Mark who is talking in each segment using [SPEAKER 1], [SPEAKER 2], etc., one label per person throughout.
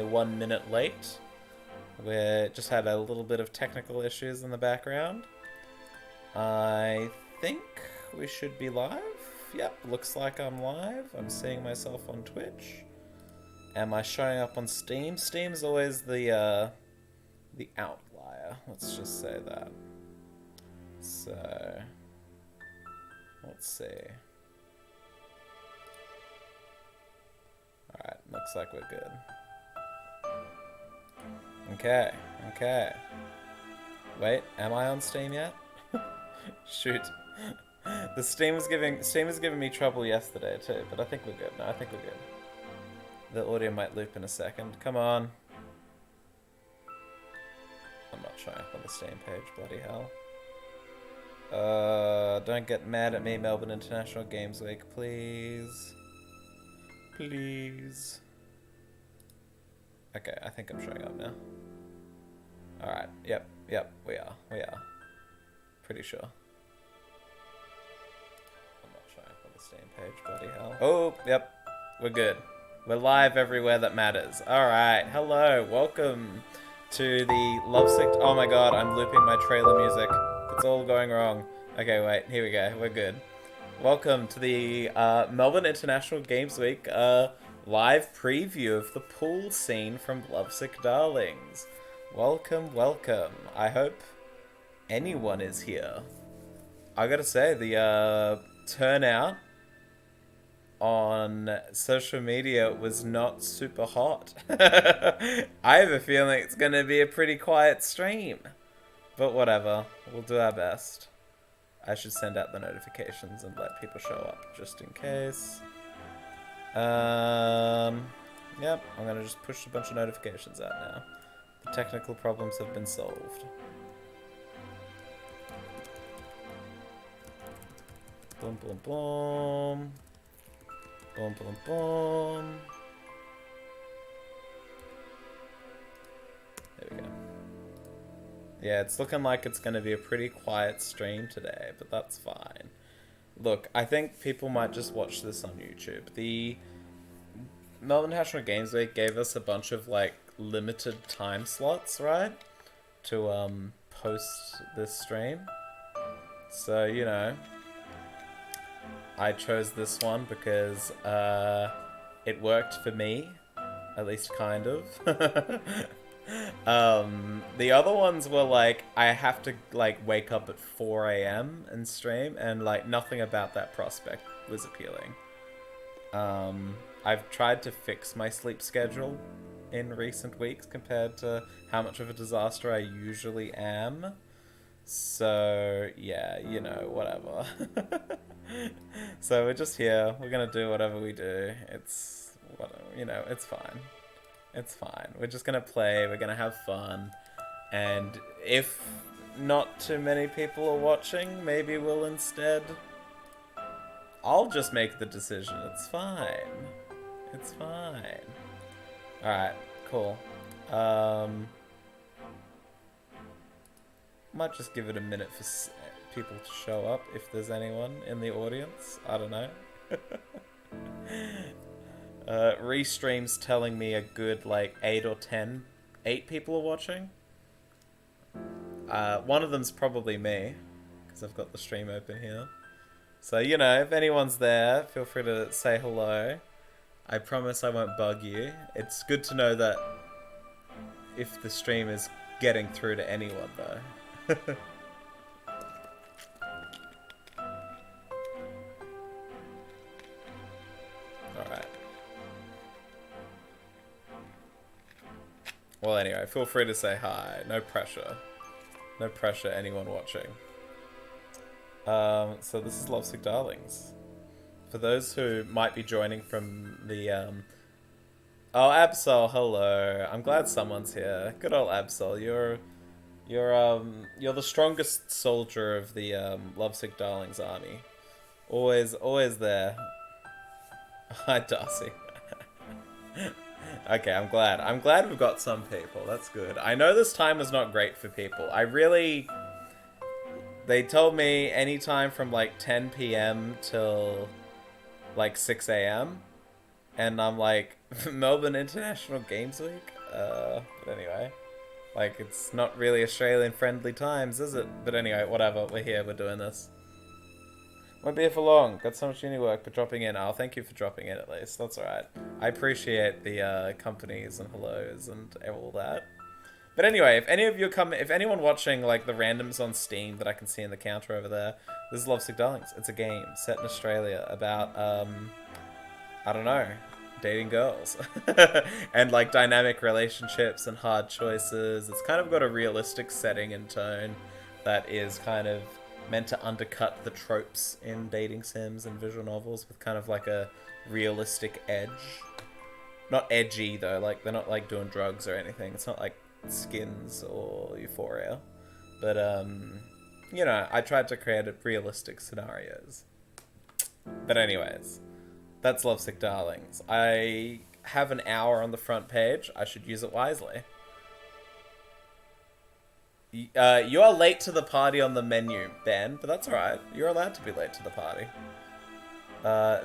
[SPEAKER 1] 1 minute late. We just had a little bit of technical issues in the background. I think we should be live. Yep, looks like I'm live. I'm seeing myself on Twitch. Am I showing up on Steam? Steam's always the outlier. Let's just say that. So, let's see. Alright, looks like we're good. Okay, okay. Wait, am I on Steam yet? Shoot. The Steam was giving me trouble yesterday too, but I think we're good. No, I think we're good. The audio might loop in a second. Come on. I'm not showing up on the Steam page, bloody hell. Don't get mad at me, Melbourne International Games Week, please. Please. Okay, I think I'm showing up now. Alright, yep, we are. Pretty sure. I'm not showing up on the Steam page, bloody hell. Oh, yep, we're good. We're live everywhere that matters. Alright, hello, welcome to the LoveSick... Oh my god, I'm looping my trailer music. It's all going wrong. Okay, wait, here we go, we're good. Welcome to the Melbourne International Games Week live preview of the pool scene from LoveSick Darlings. Welcome, welcome. I hope anyone is here. I gotta say, the turnout on social media was not super hot. I have a feeling it's gonna be a pretty quiet stream. But whatever, we'll do our best. I should send out the notifications and let people show up, just in case. Yep, I'm gonna just push a bunch of notifications out now. The technical problems have been solved. Boom, boom, boom. Boom, boom, boom. There we go. Yeah, it's looking like it's going to be a pretty quiet stream today, but that's fine. Look, I think people might just watch this on YouTube. The Melbourne International Games Week gave us a bunch of, like, limited time slots, right? To, post this stream. So, you know, I chose this one because, it worked for me. At least kind of. The other ones were like, I have to like wake up at 4 AM and stream, and like nothing about that prospect was appealing. I've tried to fix my sleep schedule in recent weeks compared to how much of a disaster I usually am. So yeah, you know, whatever. So we're just here, we're gonna do whatever we do. It's, whatever, you know, it's fine. It's fine. We're just gonna play, we're gonna have fun, and if not too many people are watching, maybe we'll instead... I'll just make the decision. It's fine. It's fine. Alright, cool. Might just give it a minute for people to show up, if there's anyone in the audience. I don't know. Restream's telling me a good, like, 8 people are watching. One of them's probably me, because I've got the stream open here. So, you know, if anyone's there, feel free to say hello. I promise I won't bug you. It's good to know that if the stream is getting through to anyone, though. Alright. Well, anyway, feel free to say hi. No pressure. No pressure, anyone watching. So this is LoveSick Darlings. For those who might be joining from the, Oh, Absol, hello. I'm glad someone's here. Good old Absol. You're the strongest soldier of the, LoveSick Darlings army. Always there. Hi, Darcy. Okay, I'm glad. I'm glad we've got some people. That's good. I know this time was not great for people. They told me anytime from like 10 PM till like 6 AM. and I'm like, Melbourne International Games Week? But anyway. Like, it's not really Australian-friendly times, is it? But anyway, whatever. We're here. We're doing this. Won't be here for long. Got so much uni work, but dropping in. Oh, thank you for dropping in at least. That's alright. I appreciate the companies and hellos and all that. But anyway, if any of you come, if anyone watching like the randoms on Steam that I can see in the counter over there, this is LoveSick Darlings. It's a game set in Australia about I don't know, dating girls and like dynamic relationships and hard choices. It's kind of got a realistic setting and tone that is kind of meant to undercut the tropes in dating sims and visual novels with kind of like a realistic edge. Not edgy though, like they're not like doing drugs or anything. It's not like Skins or Euphoria. But you know, I tried to create realistic scenarios. But anyways, that's LoveSick Darlings. I have an hour on the front page. I should use it wisely. You are late to the party on the menu, Ben, but that's alright. You're allowed to be late to the party.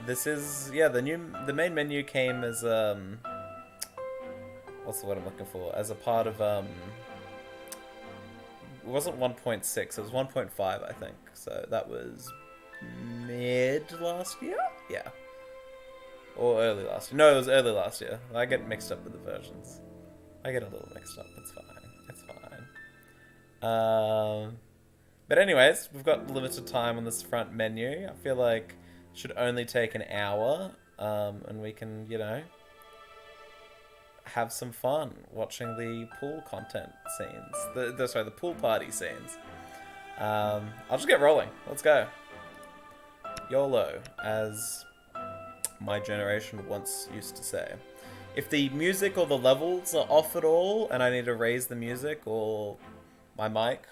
[SPEAKER 1] This is, yeah, the main menu came as, what's the word I'm looking for? As a part of, it wasn't 1.6, it was 1.5, I think. So that was mid last year? Yeah. Or early last year. No, it was early last year. I get mixed up with the versions. I get a little mixed up, it's fine. It's fine. But anyways, we've got limited time on this front menu. I feel like it should only take an hour, and we can, you know, have some fun watching the pool content scenes. The pool party scenes. I'll just get rolling. Let's go. YOLO, as my generation once used to say. If the music or the levels are off at all, and I need to raise the music or my mic,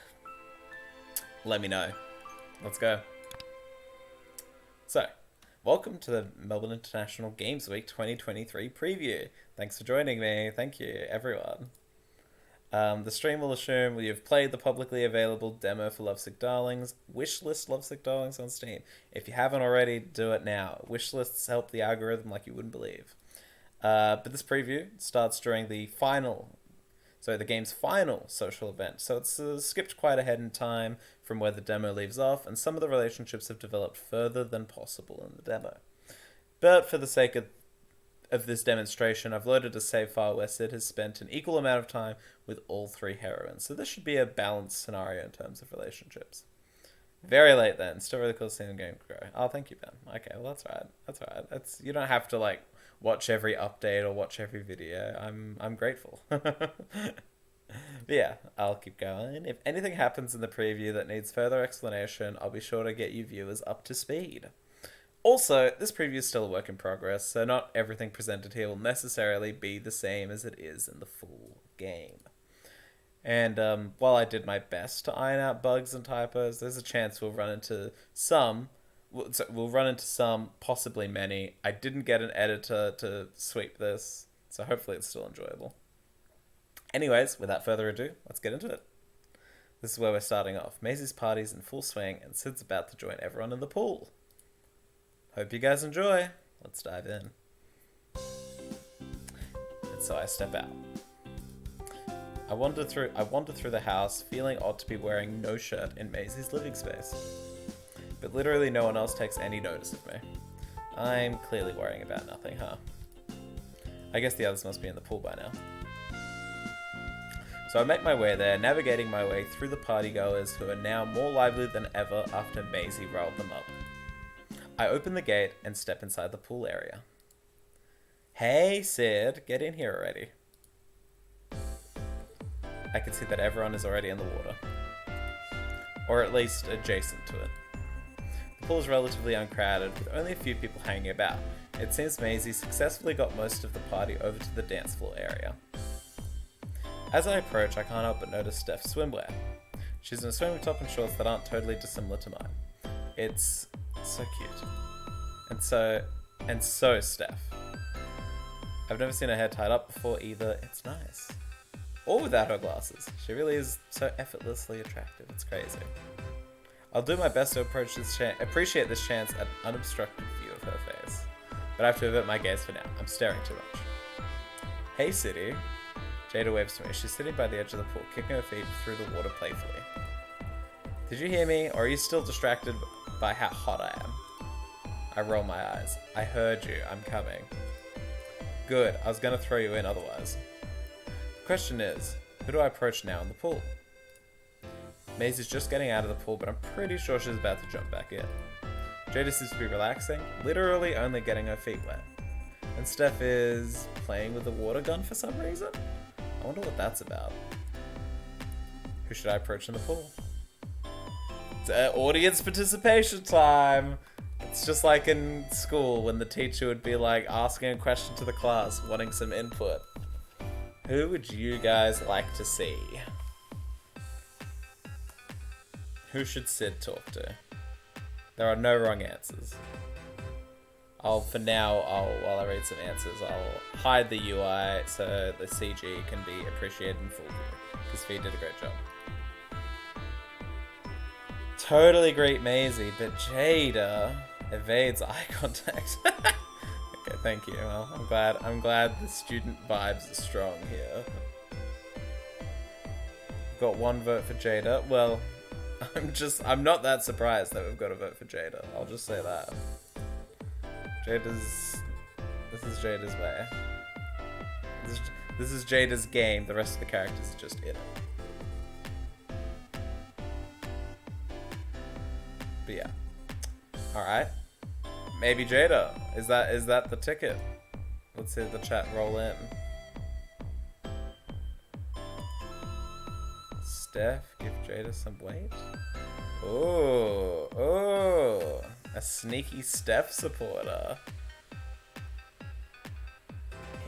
[SPEAKER 1] let me know. Let's go. So, welcome to the Melbourne International Games Week 2023 preview. Thanks for joining me. Thank you, everyone. The stream will assume you've played the publicly available demo for LoveSick Darlings. Wishlist LoveSick Darlings on Steam. If you haven't already, do it now. Wishlists help the algorithm like you wouldn't believe. But this preview starts during the game's final social event. So it's skipped quite ahead in time from where the demo leaves off, and some of the relationships have developed further than possible in the demo. But for the sake of this demonstration, I've loaded a save file where Sid has spent an equal amount of time with all three heroines. So this should be a balanced scenario in terms of relationships. Very late then. Still really cool seeing the game grow. Oh, thank you, Ben. Okay, well that's right. That's right. You don't have to like watch every update or watch every video. I'm grateful. But yeah, I'll keep going. If anything happens in the preview that needs further explanation, I'll be sure to get you viewers up to speed. Also, this preview is still a work in progress, so not everything presented here will necessarily be the same as it is in the full game. And while I did my best to iron out bugs and typos, there's a chance we'll run into some, possibly many. I didn't get an editor to sweep this, so hopefully it's still enjoyable. Anyways, without further ado, let's get into it. This is where we're starting off. Maisie's party's in full swing, and Sid's about to join everyone in the pool. Hope you guys enjoy. Let's dive in. And so I step out. I wander through the house, feeling odd to be wearing no shirt in Maisie's living space. But literally no one else takes any notice of me. I'm clearly worrying about nothing, huh? I guess the others must be in the pool by now. So I make my way there, navigating my way through the partygoers who are now more lively than ever after Maisie riled them up. I open the gate and step inside the pool area. Hey, Sid, get in here already. I can see that everyone is already in the water. Or at least adjacent to it. The pool is relatively uncrowded, with only a few people hanging about. It seems Maisie successfully got most of the party over to the dance floor area. As I approach, I can't help but notice Steph's swimwear. She's in a swimming top and shorts that aren't totally dissimilar to mine. It's so cute. And so Steph. I've never seen her hair tied up before either. It's nice. Or without her glasses. She really is so effortlessly attractive. It's crazy. I'll do my best to appreciate this chance at an unobstructed view of her face. But I have to avert my gaze for now. I'm staring too much. Hey, City. Jayda waves to me. She's sitting by the edge of the pool, kicking her feet through the water playfully. Did you hear me, or are you still distracted by how hot I am? I roll my eyes. I heard you. I'm coming. Good. I was going to throw you in otherwise. The question is, who do I approach now in the pool? Maisie's just getting out of the pool, but I'm pretty sure she's about to jump back in. Jayda seems to be relaxing, literally only getting her feet wet. And Steph is playing with a water gun for some reason? I wonder what that's about. Who should I approach in the pool? It's audience participation time! It's just like in school when the teacher would be like asking a question to the class, wanting some input. Who would you guys like to see? Who should Sid talk to? There are no wrong answers. For now, while I read some answers, I'll hide the UI so the CG can be appreciated in full view, because Fee did a great job. Totally great Maisie, but Jayda evades eye contact. Okay, thank you. Well, I'm glad the student vibes are strong here. Got one vote for Jayda. Well, I'm not that surprised that we've got a vote for Jayda. I'll just say that. This is Jayda's way. This is Jayda's game. The rest of the characters are just in it. But yeah. Alright. Maybe Jayda. Is that the ticket? Let's see the chat roll in. Steph, give Jayda some weight. Oh, a sneaky Steph supporter.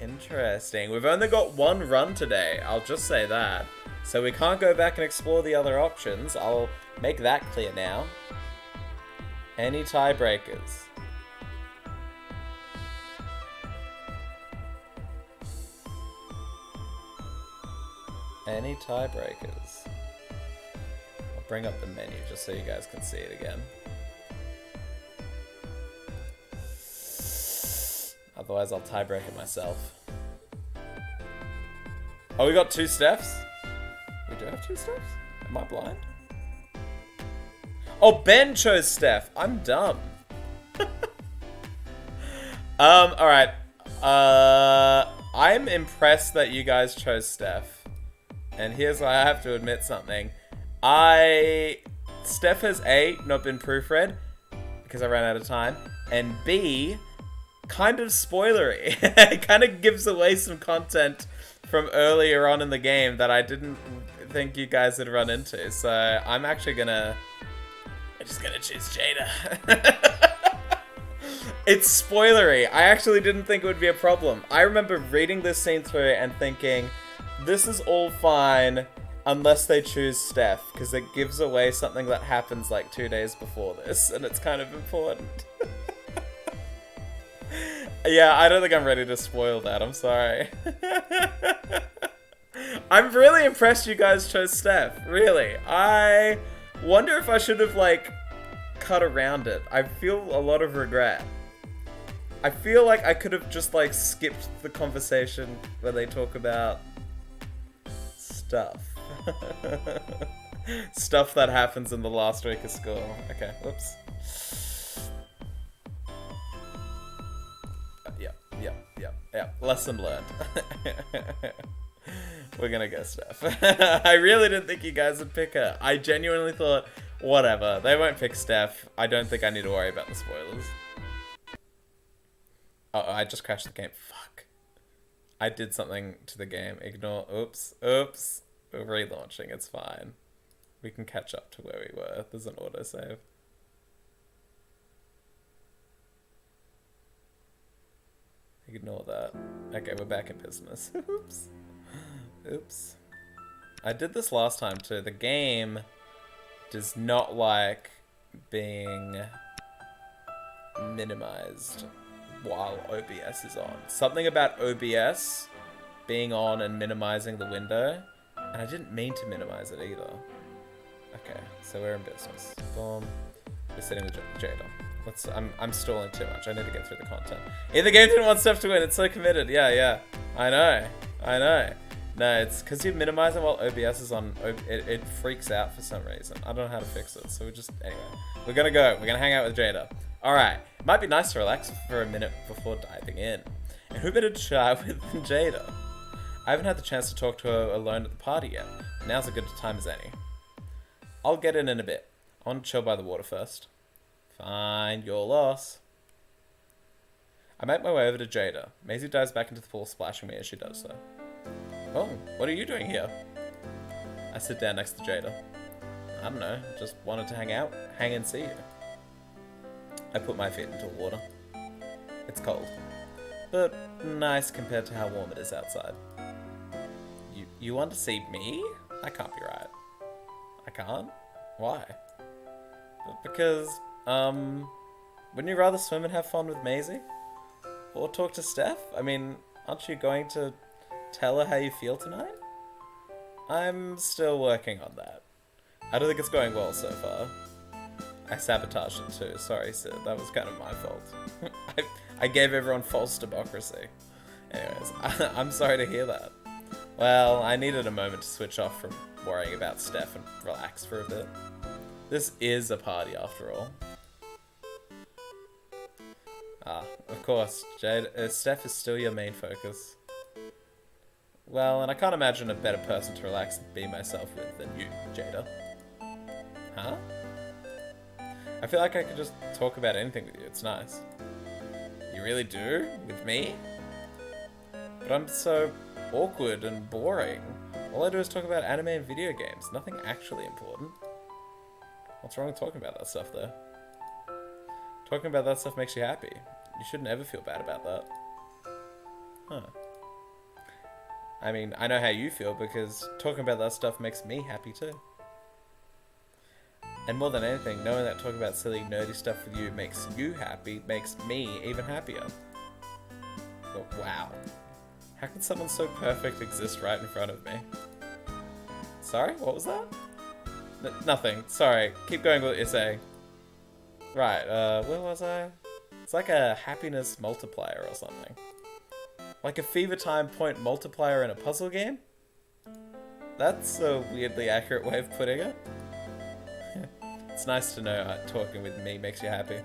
[SPEAKER 1] Interesting. We've only got one run today, I'll just say that. So we can't go back and explore the other options. I'll make that clear now. Any tiebreakers? Any tiebreakers? I'll bring up the menu just so you guys can see it again. Otherwise, I'll tiebreak it myself. Oh, we got two Stephs? We do have two Stephs? Am I blind? Oh, Ben chose Steph. I'm dumb. Alright. I'm impressed that you guys chose Steph. And here's why I have to admit something. Steph has A, not been proofread, because I ran out of time, and B, kind of spoilery. It kind of gives away some content from earlier on in the game that I didn't think you guys would run into. So I'm just gonna choose Jayda. It's spoilery. I actually didn't think it would be a problem. I remember reading this scene through and thinking, this is all fine unless they choose Steph, because it gives away something that happens like 2 days before this, and it's kind of important. Yeah, I don't think I'm ready to spoil that. I'm sorry. I'm really impressed you guys chose Steph. Really. I wonder if I should have, like, cut around it. I feel a lot of regret. I feel like I could have just, like, skipped the conversation where they talk about stuff. Stuff that happens in the last week of school. Okay, whoops. Yeah. Lesson learned. We're gonna go Steph. I really didn't think you guys would pick her. I genuinely thought, whatever, they won't pick Steph. I don't think I need to worry about the spoilers. Oh, I just crashed the game. Fuck. I did something to the game. Ignore. Oops. We're relaunching. It's fine. We can catch up to where we were. There's an autosave. Ignore that. Okay, we're back in business. Oops. I did this last time too. The game does not like being minimized while OBS is on. Something about OBS being on and minimizing the window, and I didn't mean to minimize it either. Okay, so we're in business. Boom. We're sitting with Jayda. I'm stalling too much. I need to get through the content. The game didn't want Steph to win. It's so committed. Yeah. I know. No, it's because you minimize it while OBS is on. It freaks out for some reason. I don't know how to fix it. So anyway, we're gonna go. We're gonna hang out with Jayda. All right. Might be nice to relax for a minute before diving in. And who better to chat with than Jayda? I haven't had the chance to talk to her alone at the party yet. Now's a good time as any. I'll get in a bit. I want to chill by the water first. Fine, your loss. I make my way over to Jayda. Maisie dives back into the pool, splashing me as she does so. Oh, what are you doing here? I sit down next to Jayda. I don't know, just wanted to hang and see you. I put my feet into the water. It's cold, but nice compared to how warm it is outside. You want to see me? That can't be right. I can't? Why? Because, wouldn't you rather swim and have fun with Maisie? Or talk to Steph? I mean, aren't you going to tell her how you feel tonight? I'm still working on that. I don't think it's going well so far. I sabotaged it too. Sorry, Sid. That was kind of my fault. I gave everyone false democracy. Anyways, I'm sorry to hear that. Well, I needed a moment to switch off from worrying about Steph and relax for a bit. This is a party after all. Of course, Jayda, Steph is still your main focus. Well, and I can't imagine a better person to relax and be myself with than you, Jayda. Huh? I feel like I could just talk about anything with you. It's nice. You really do? With me? But I'm so awkward and boring. All I do is talk about anime and video games. Nothing actually important. What's wrong with talking about that stuff, though? Talking about that stuff makes you happy. You shouldn't ever feel bad about that. Huh. I mean, I know how you feel because talking about that stuff makes me happy too. And more than anything, knowing that talking about silly, nerdy stuff with you makes you happy makes me even happier. But wow. How could someone so perfect exist right in front of me? Sorry, what was that? Nothing. Sorry. Keep going with what you're saying. Right, where was I? It's like a happiness multiplier or something. Like a fever time point multiplier in a puzzle game? That's a weirdly accurate way of putting it. It's nice to know talking with me makes you happy.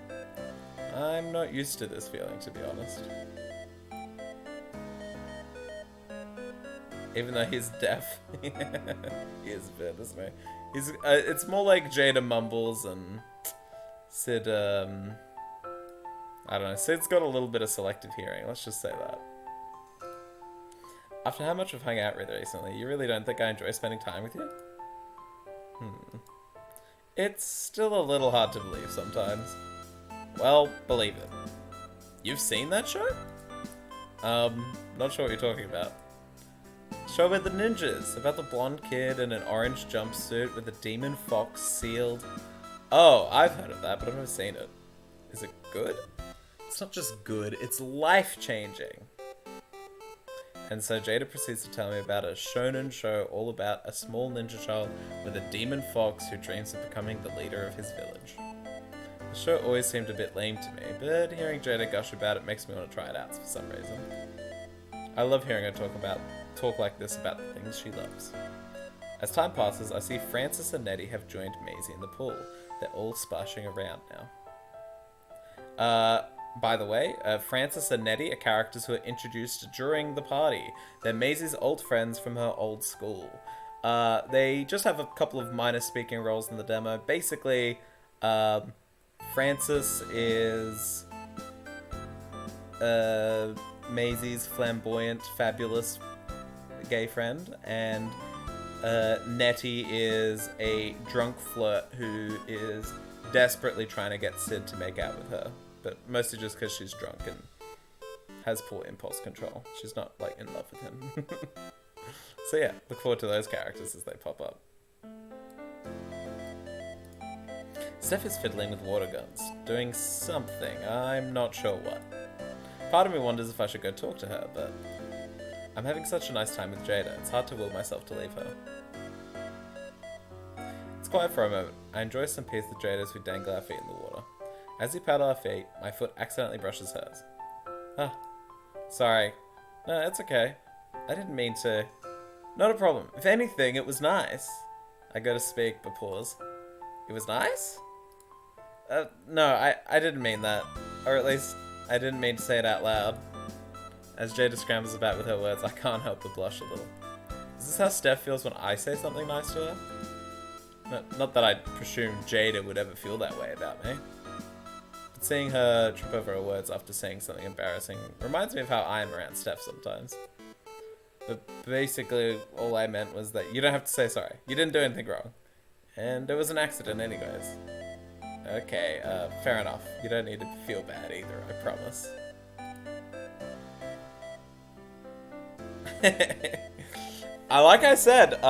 [SPEAKER 1] I'm not used to this feeling, to be honest. Even though he's deaf. He is a bit, isn't he? He's, it's more like Jayda mumbles and Sid, I don't know. Sid's got a little bit of selective hearing, let's just say that. After how much we've hung out with recently, you really don't think I enjoy spending time with you? It's still a little hard to believe sometimes. Well, believe it. You've seen that show? Not sure what you're talking about. Show with the ninjas, about the blonde kid in an orange jumpsuit with a demon fox sealed. Oh, I've heard of that, but I've never seen it. Is it good? It's not just good, it's life-changing. And so Jayda proceeds to tell me about a shonen show all about a small ninja child with a demon fox who dreams of becoming the leader of his village. The show always seemed a bit lame to me, but hearing Jayda gush about it makes me want to try it out for some reason. I love hearing her talk like this about the things she loves. As time passes, I see Francis and Nettie have joined Maisie in the pool. They're all splashing around now. By the way, Francis and Nettie are characters who are introduced during the party. They're Maisie's old friends from her old school. They just have a couple of minor speaking roles in the demo. Basically, Francis is Maisie's flamboyant, fabulous gay friend, and Nettie is a drunk flirt who is desperately trying to get Sid to make out with her. But mostly just because she's drunk and has poor impulse control. She's not, like, in love with him. So yeah, look forward to those characters as they pop up. Steph is fiddling with water guns, doing something, I'm not sure what. Part of me wonders if I should go talk to her, but I'm having such a nice time with Jayda, it's hard to will myself to leave her. It's quiet for a moment. I enjoy some peace with Jayda as we dangle our feet in the water. As we paddle our feet, my foot accidentally brushes hers. Ah, sorry. No, it's okay. I didn't mean to. Not a problem. If anything, it was nice. I go to speak, but pause. It was nice? No, I didn't mean that. Or at least, I didn't mean to say it out loud. As Jayda scrambles about with her words, I can't help but blush a little. Is this how Steph feels when I say something nice to her? Not that I presume Jayda would ever feel that way about me. But seeing her trip over her words after saying something embarrassing reminds me of how I am around Steph sometimes. But basically, all I meant was that you don't have to say sorry. You didn't do anything wrong. And it was an accident anyways. Okay, fair enough. You don't need to feel bad either, I promise. Like I said,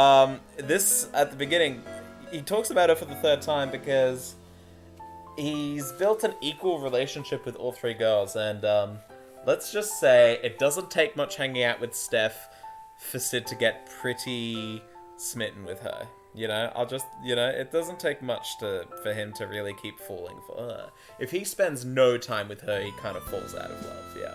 [SPEAKER 1] this, at the beginning, he talks about her for the third time because he's built an equal relationship with all three girls, and let's just say it doesn't take much hanging out with Steph for Sid to get pretty smitten with her. You know, it doesn't take much for him to really keep falling for her. If he spends no time with her, he kind of falls out of love, yeah.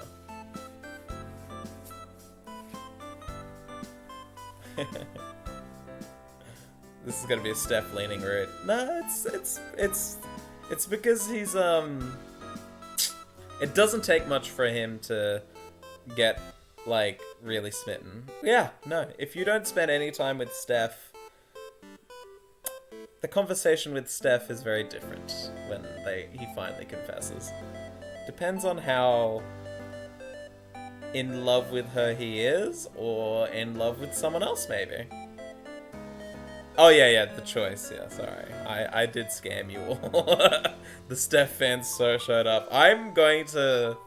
[SPEAKER 1] This is gonna be a Steph leaning rude. No, it's because he's it doesn't take much for him to get like really smitten. Yeah, no. If you don't spend any time with Steph, the conversation with Steph is very different when he finally confesses. Depends on how in love with her he is, or in love with someone else, maybe. Oh, yeah, the choice. Yeah, sorry. I did scam you all. The Steph fans so showed up. I'm going to...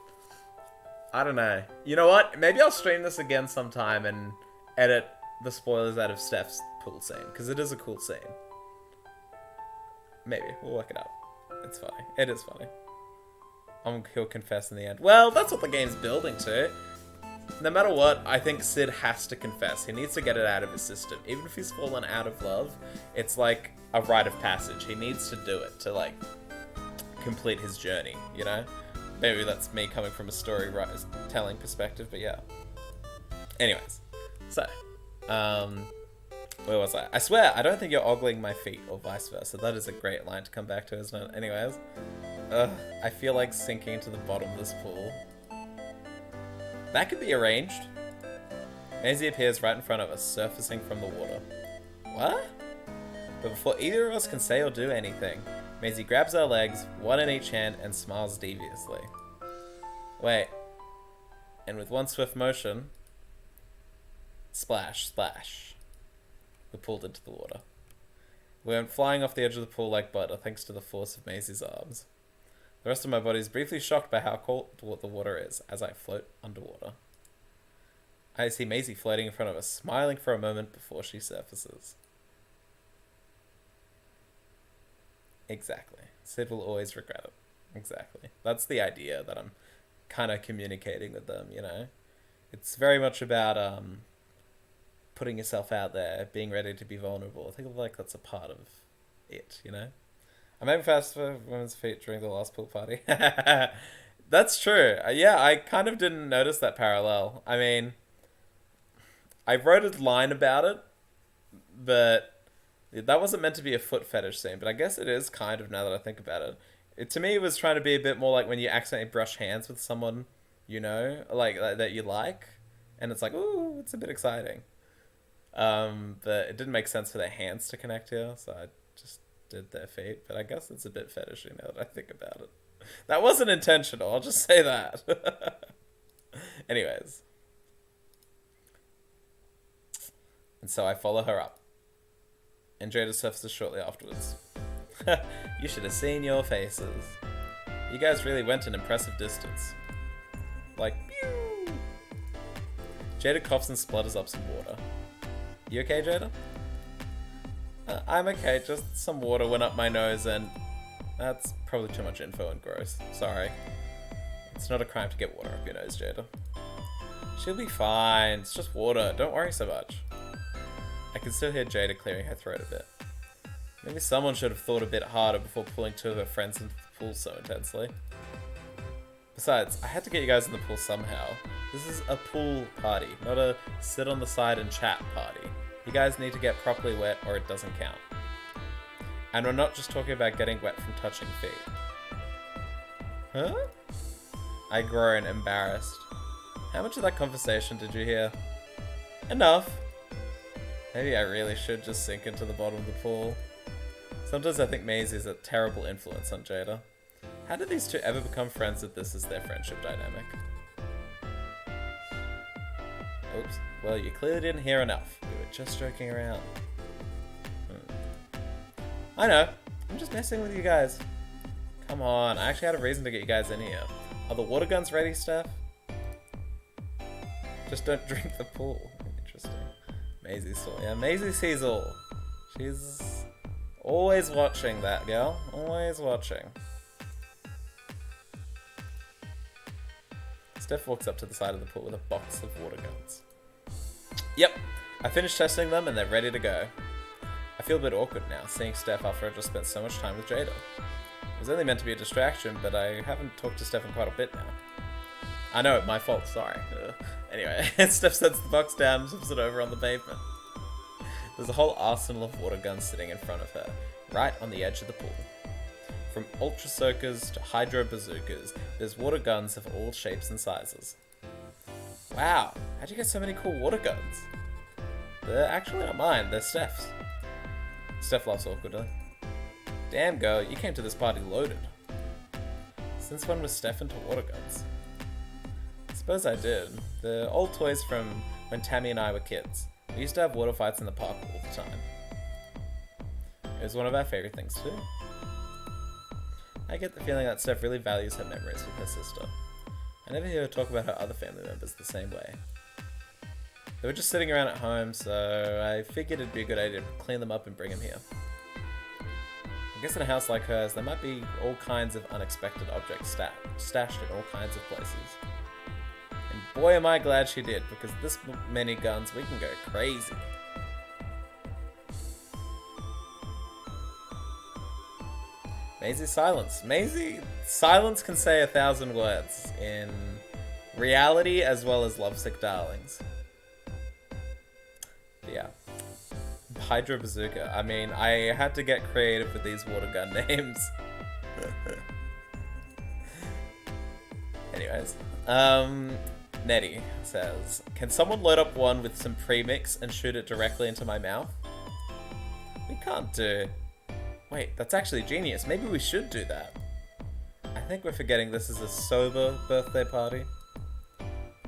[SPEAKER 1] I don't know. You know what? Maybe I'll stream this again sometime and edit the spoilers out of Steph's pool scene, because it is a cool scene. Maybe. We'll work it out. It's funny. It is funny. He'll confess in the end. Well, that's what the game's building to. No matter what, I think Sid has to confess. He needs to get it out of his system. Even if he's fallen out of love, it's like a rite of passage. He needs to do it to, like, complete his journey, you know? Maybe that's me coming from a storytelling perspective, but yeah. Anyways, so, where was I? I swear, I don't think you're ogling my feet, or vice versa. That is a great line to come back to, isn't it? Anyways, I feel like sinking into the bottom of this pool. That could be arranged. Maisie appears right in front of us, surfacing from the water. What? But before either of us can say or do anything, Maisie grabs our legs, one in each hand, and smiles deviously. Wait. And with one swift motion... Splash, splash. We pulled into the water. We went flying off the edge of the pool like butter, thanks to the force of Maisie's arms. The rest of my body is briefly shocked by how cold the water is, as I float underwater. I see Maisie floating in front of us, smiling for a moment before she surfaces. Exactly. Sid will always regret it. Exactly. That's the idea that I'm kind of communicating with them, you know? It's very much about putting yourself out there, being ready to be vulnerable. I think like that's a part of it, you know? I'm aiming fast for women's feet during the last pool party. That's true. Yeah, I kind of didn't notice that parallel. I mean, I wrote a line about it, but that wasn't meant to be a foot fetish scene, but I guess it is kind of now that I think about it. To me, it was trying to be a bit more like when you accidentally brush hands with someone, you know, like that you like, and it's like, ooh, it's a bit exciting. But it didn't make sense for their hands to connect here, so I just did their feet, but I guess it's a bit fetishy now that I think about it. That wasn't intentional, I'll just say that. Anyways. And so I follow her up. And Jayda surfaces shortly afterwards. You should have seen your faces. You guys really went an impressive distance. Like, pew! Jayda coughs and splutters up some water. You okay, Jayda? I'm okay, just some water went up my nose and... That's probably too much info and gross. Sorry. It's not a crime to get water up your nose, Jayda. She'll be fine. It's just water. Don't worry so much. I can still hear Jayda clearing her throat a bit. Maybe someone should have thought a bit harder before pulling two of her friends into the pool so intensely. Besides, I had to get you guys in the pool somehow. This is a pool party, not a sit on the side and chat party. You guys need to get properly wet or it doesn't count. And we're not just talking about getting wet from touching feet. Huh? I groan, embarrassed. How much of that conversation did you hear? Enough. Maybe I really should just sink into the bottom of the pool. Sometimes I think Maisie's a terrible influence on Jayda. How did these two ever become friends if this is their friendship dynamic? Oops. Well, you clearly didn't hear enough. We were just joking around. I know. I'm just messing with you guys. Come on. I actually had a reason to get you guys in here. Are the water guns ready, Steph? Just don't drink the pool. Interesting. Maisie saw. Yeah, Maisie sees all. She's always watching, that girl. Always watching. Steph walks up to the side of the pool with a box of water guns. Yep, I finished testing them and they're ready to go. I feel a bit awkward now, seeing Steph after I just spent so much time with Jayda. It was only meant to be a distraction, but I haven't talked to Steph in quite a bit now. I know, my fault, sorry. Anyway, Steph sets the box down and flips it over on the pavement. There's a whole arsenal of water guns sitting in front of her, right on the edge of the pool. From ultra soakers to hydro bazookas, there's water guns of all shapes and sizes. Wow, how'd you get so many cool water guns? They're actually not mine, they're Steph's. Steph laughs awkwardly. Damn girl, you came to this party loaded. Since when was Steph into water guns? I suppose I did. They're old toys from when Tammy and I were kids. We used to have water fights in the park all the time. It was one of our favourite things to do. I get the feeling that Steph really values her memories with her sister. I never hear her talk about her other family members the same way. They were just sitting around at home, so I figured it'd be a good idea to clean them up and bring them here. I guess in a house like hers, there might be all kinds of unexpected objects stashed in all kinds of places. And boy am I glad she did, because this many guns, we can go crazy. Maisie's silence. Maisie, silence can say 1,000 words in reality as well as LoveSick Darlings. But yeah. Hydro Bazooka. I mean, I had to get creative with these water gun names. Anyways. Nettie says, can someone load up one with some premix and shoot it directly into my mouth? We can't do... Wait, that's actually genius. Maybe we should do that. I think we're forgetting this is a sober birthday party.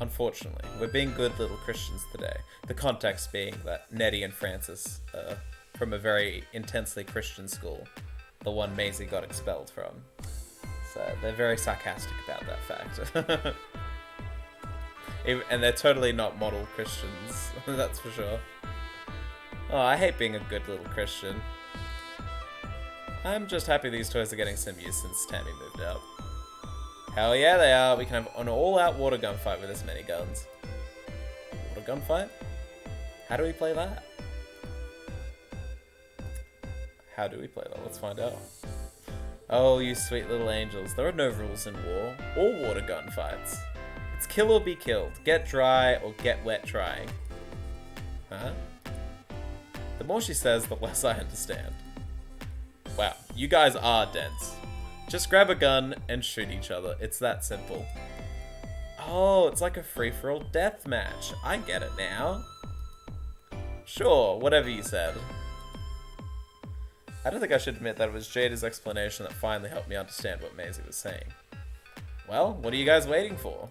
[SPEAKER 1] Unfortunately, we're being good little Christians today. The context being that Nettie and Francis are from a very intensely Christian school. The one Maisie got expelled from. So they're very sarcastic about that fact. And they're totally not model Christians, that's for sure. Oh, I hate being a good little Christian. I'm just happy these toys are getting some use since Tammy moved out. Hell yeah, they are. We can have an all-out water gun fight with this many guns. Water gun fight? How do we play that? How do we play that? Let's find out. Oh, you sweet little angels. There are no rules in war. All water gun fights. It's kill or be killed. Get dry or get wet trying. Huh? The more she says, the less I understand. Wow, you guys are dense. Just grab a gun and shoot each other. It's that simple. Oh, it's like a free-for-all death match. I get it now. Sure, whatever you said. I don't think I should admit that it was Jayda's explanation that finally helped me understand what Maisie was saying. Well, what are you guys waiting for?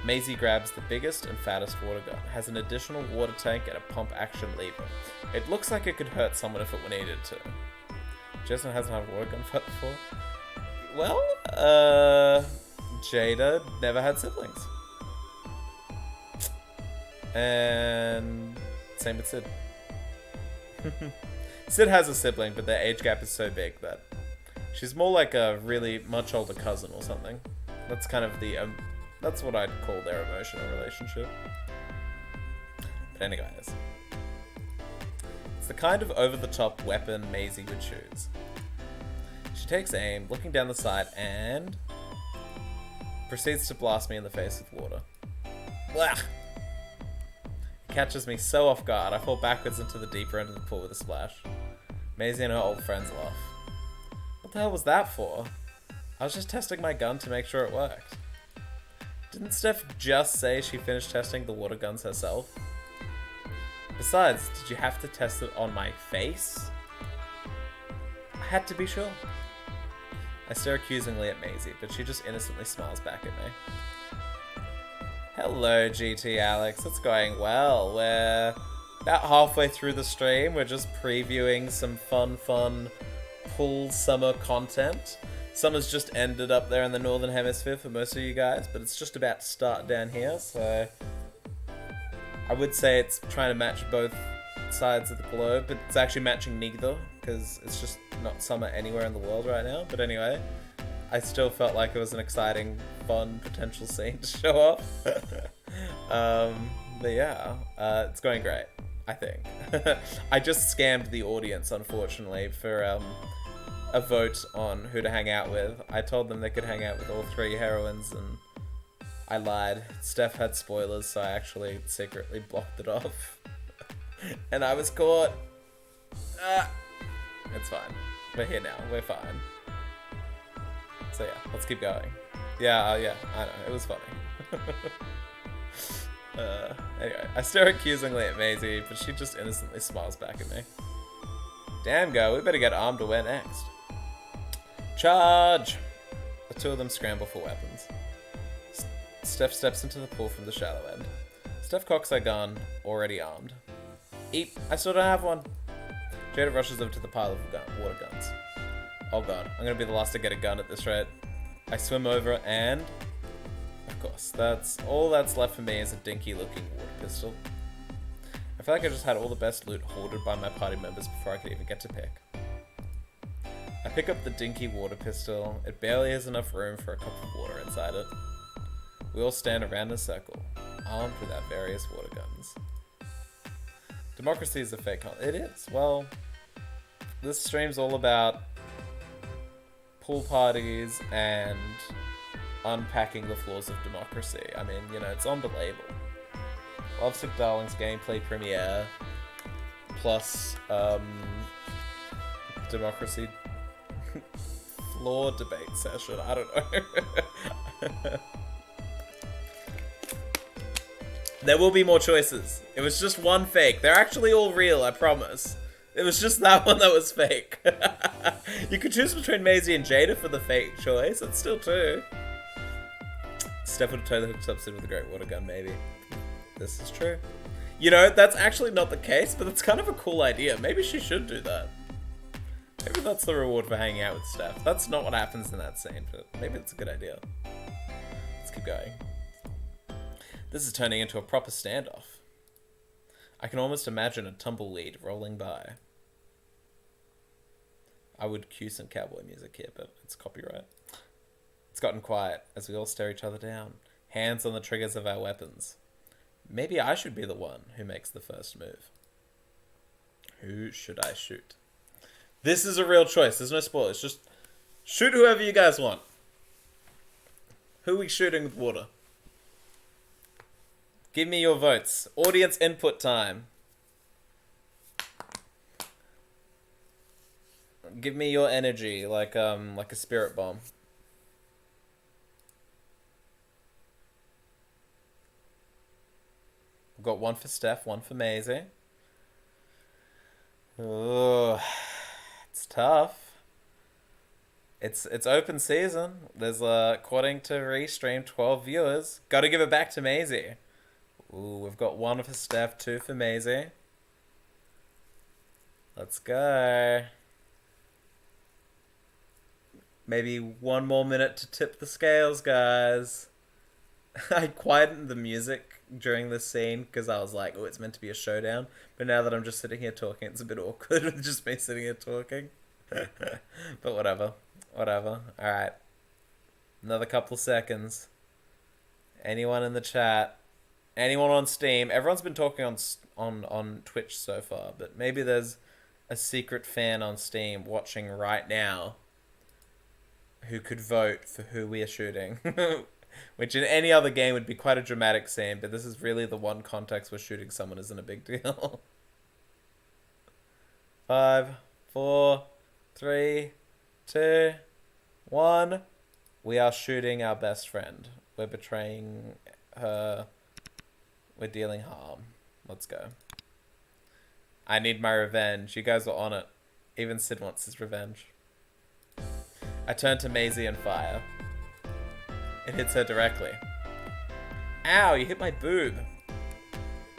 [SPEAKER 1] Maisie grabs the biggest and fattest water gun, has an additional water tank and a pump action lever. It looks like it could hurt someone if it were needed to. Jason hasn't had a water gun fight before. Well, Jayda never had siblings. And same with Sid. Sid has a sibling, but their age gap is so big that she's more like a really much older cousin or something. That's kind of the... that's what I'd call their emotional relationship. But anyways. It's the kind of over-the-top weapon Maisie would choose. She takes aim, looking down the side, and proceeds to blast me in the face with water. Blah! It catches me so off guard, I fall backwards into the deeper end of the pool with a splash. Maisie and her old friends laugh. What the hell was that for? I was just testing my gun to make sure it worked. Didn't Steph just say she finished testing the water guns herself? Besides, did you have to test it on my face? I had to be sure. I stare accusingly at Maisie, but she just innocently smiles back at me. Hello, GT Alex. It's going well. We're about halfway through the stream. We're just previewing some fun pool summer content. Summer's just ended up there in the Northern Hemisphere for most of you guys, but it's just about to start down here, so I would say it's trying to match both sides of the globe, but it's actually matching neither, because it's just not summer anywhere in the world right now. But anyway, I still felt like it was an exciting, fun, potential scene to show off. But yeah, it's going great, I think. I just scammed the audience, unfortunately, for a vote on who to hang out with. I told them they could hang out with all three heroines, and I lied. Steph had spoilers, so I actually secretly blocked it off. And I was caught. It's fine. We're here now. We're fine. So yeah, let's keep going. Yeah, I know. It was funny. Anyway, I stare accusingly at Maisie, but she just innocently smiles back at me. Damn, girl, we better get armed to where next. Charge! The two of them scramble for weapons. Steph steps into the pool from the shallow end. Steph cocks her gun, already armed. Eep, I still don't have one. Jayda rushes over to the pile of water guns. Oh god, I'm gonna be the last to get a gun at this rate. I swim over and... Of course, that's all that's left for me is a dinky looking water pistol. I feel like I just had all the best loot hoarded by my party members before I could even get to pick. I pick up the dinky water pistol. It barely has enough room for a cup of water inside it. We all stand around in a circle, armed with our various water guns. Democracy is a fake hunt. It is. Well, this stream's all about pool parties and unpacking the flaws of democracy. I mean, you know, it's on the label. LoveSick Darlings gameplay premiere plus democracy flaw debate session. I don't know. There will be more choices. It was just one fake. They're actually all real, I promise. It was just that one that was fake. You could choose between Maisie and Jayda for the fake choice. It's still two. Steph would have totally hooked up Sid with a great water gun, maybe. This is true. You know, that's actually not the case, but it's kind of a cool idea. Maybe she should do that. Maybe that's the reward for hanging out with Steph. That's not what happens in that scene, but maybe it's a good idea. Let's keep going. This is turning into a proper standoff. I can almost imagine a tumbleweed rolling by. I would cue some cowboy music here, but it's copyright. It's gotten quiet as we all stare each other down, hands on the triggers of our weapons. Maybe I should be the one who makes the first move. Who should I shoot? This is a real choice. There's no spoilers. Just shoot whoever you guys want. Who are we shooting with water? Give me your votes. Audience input time. Give me your energy, like a spirit bomb. We've got one for Steph, one for Maisie. Oh, it's tough. It's open season. There's according to Restream, 12 viewers. Got to give it back to Maisie. Ooh, we've got one for Steph, two for Maisie. Let's go. Maybe one more minute to tip the scales, guys. I quietened the music during this scene because I was like, oh, it's meant to be a showdown. But now that I'm just sitting here talking, it's a bit awkward with just me sitting here talking. But whatever. Whatever. Alright. Another couple of seconds. Anyone in the chat? Anyone on Steam? Everyone's been talking on Twitch so far, but maybe there's a secret fan on Steam watching right now who could vote for who we are shooting. Which in any other game would be quite a dramatic scene, but this is really the one context where shooting someone isn't a big deal. 5, 4, 3, 2, 1. We are shooting our best friend. We're betraying her. We're dealing harm. Let's go. I need my revenge. You guys were on it. Even Sid wants his revenge. I turn to Maisie and fire. It hits her directly. Ow, you hit my boob.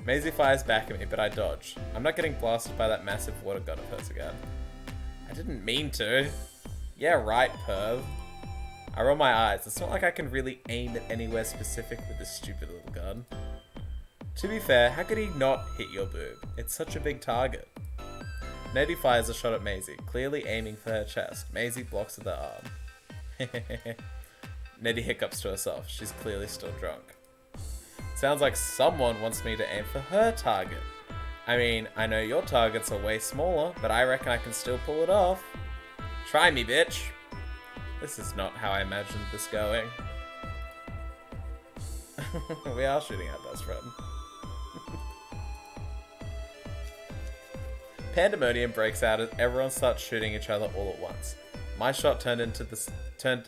[SPEAKER 1] Maisie fires back at me, but I dodge. I'm not getting blasted by that massive water gun of hers again. I didn't mean to. Yeah, right, perv. I roll my eyes. It's not like I can really aim at anywhere specific with this stupid little gun. To be fair, how could he not hit your boob? It's such a big target. Nettie fires a shot at Maisie, clearly aiming for her chest. Maisie blocks with her arm. Nettie hiccups to herself. She's clearly still drunk. Sounds like someone wants me to aim for her target. I mean, I know your targets are way smaller, but I reckon I can still pull it off. Try me, bitch. This is not how I imagined this going. We are shooting our best friend. Pandemonium breaks out as everyone starts shooting each other all at once. My shot turned into the signal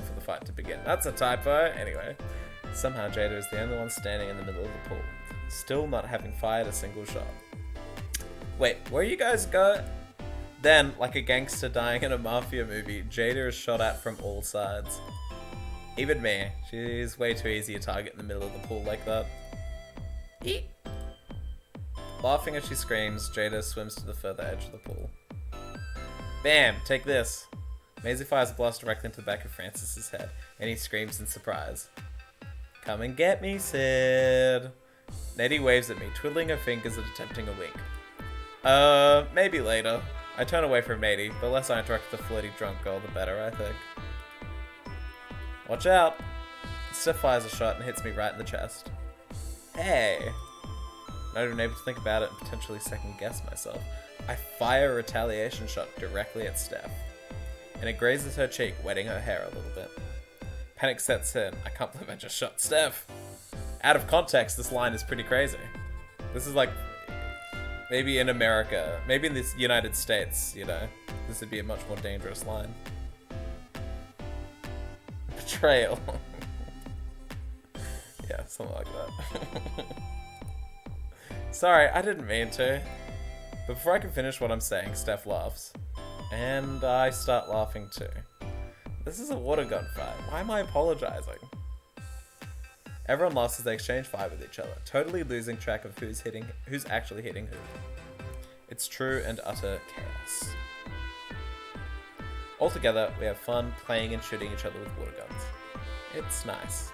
[SPEAKER 1] for the fight to begin. That's a typo. Anyway, somehow Jayda is the only one standing in the middle of the pool, still not having fired a single shot. Wait, where you guys go? Then, like a gangster dying in a mafia movie, Jayda is shot at from all sides. Even me, she's way too easy to target in the middle of the pool like that. Eek. Laughing as she screams, Jayda swims to the further edge of the pool. Bam! Take this! Maisie fires a blast directly into the back of Francis's head, and he screams in surprise. Come and get me, Sid! Nettie waves at me, twiddling her fingers and attempting a wink. Maybe later. I turn away from Nettie. The less I interact with the flirty drunk girl, the better, I think. Watch out! Steph fires a shot and hits me right in the chest. Hey! Not even able to think about it and potentially second guess myself. I fire a retaliation shot directly at Steph, and it grazes her cheek, wetting her hair a little bit. Panic sets in. I can't believe I just shot Steph. Out of context, this line is pretty crazy. This is like, maybe in America, maybe in the United States, you know, this would be a much more dangerous line. Betrayal. Yeah, something like that. Sorry, I didn't mean to. But before I can finish what I'm saying, Steph laughs. And I start laughing too. This is a water gun fight. Why am I apologizing? Everyone laughs as they exchange fire with each other, totally losing track of who's actually hitting who. It's true and utter chaos. Altogether, we have fun playing and shooting each other with water guns. It's nice.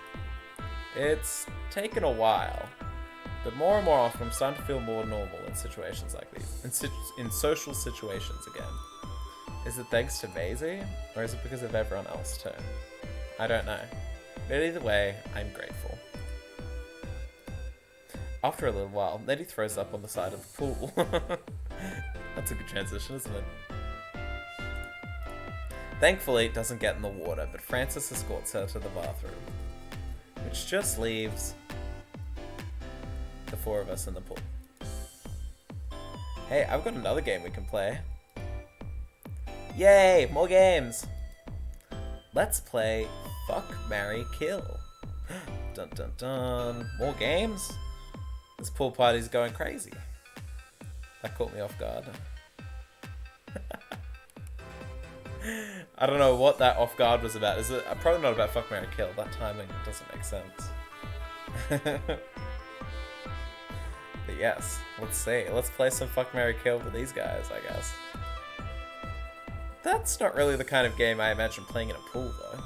[SPEAKER 1] It's taken a while, but more and more often I'm starting to feel more normal in situations like these. In social situations again. Is it thanks to Maisie, or is it because of everyone else too? I don't know. But either way, I'm grateful. After a little while, Nettie throws up on the side of the pool. That's a good transition, isn't it? Thankfully, it doesn't get in the water, but Francis escorts her to the bathroom, which just leaves the four of us in the pool. Hey, I've got another game we can play. Yay, more games! Let's play Fuck, Marry, Kill. Dun dun dun. More games? This pool party's going crazy. That caught me off guard. I don't know what that off guard was about. Is it probably not about Fuck, Marry, Kill? That timing doesn't make sense. But yes, let's see. Let's play some Fuck, Marry, Kill with these guys, I guess. That's not really the kind of game I imagine playing in a pool, though.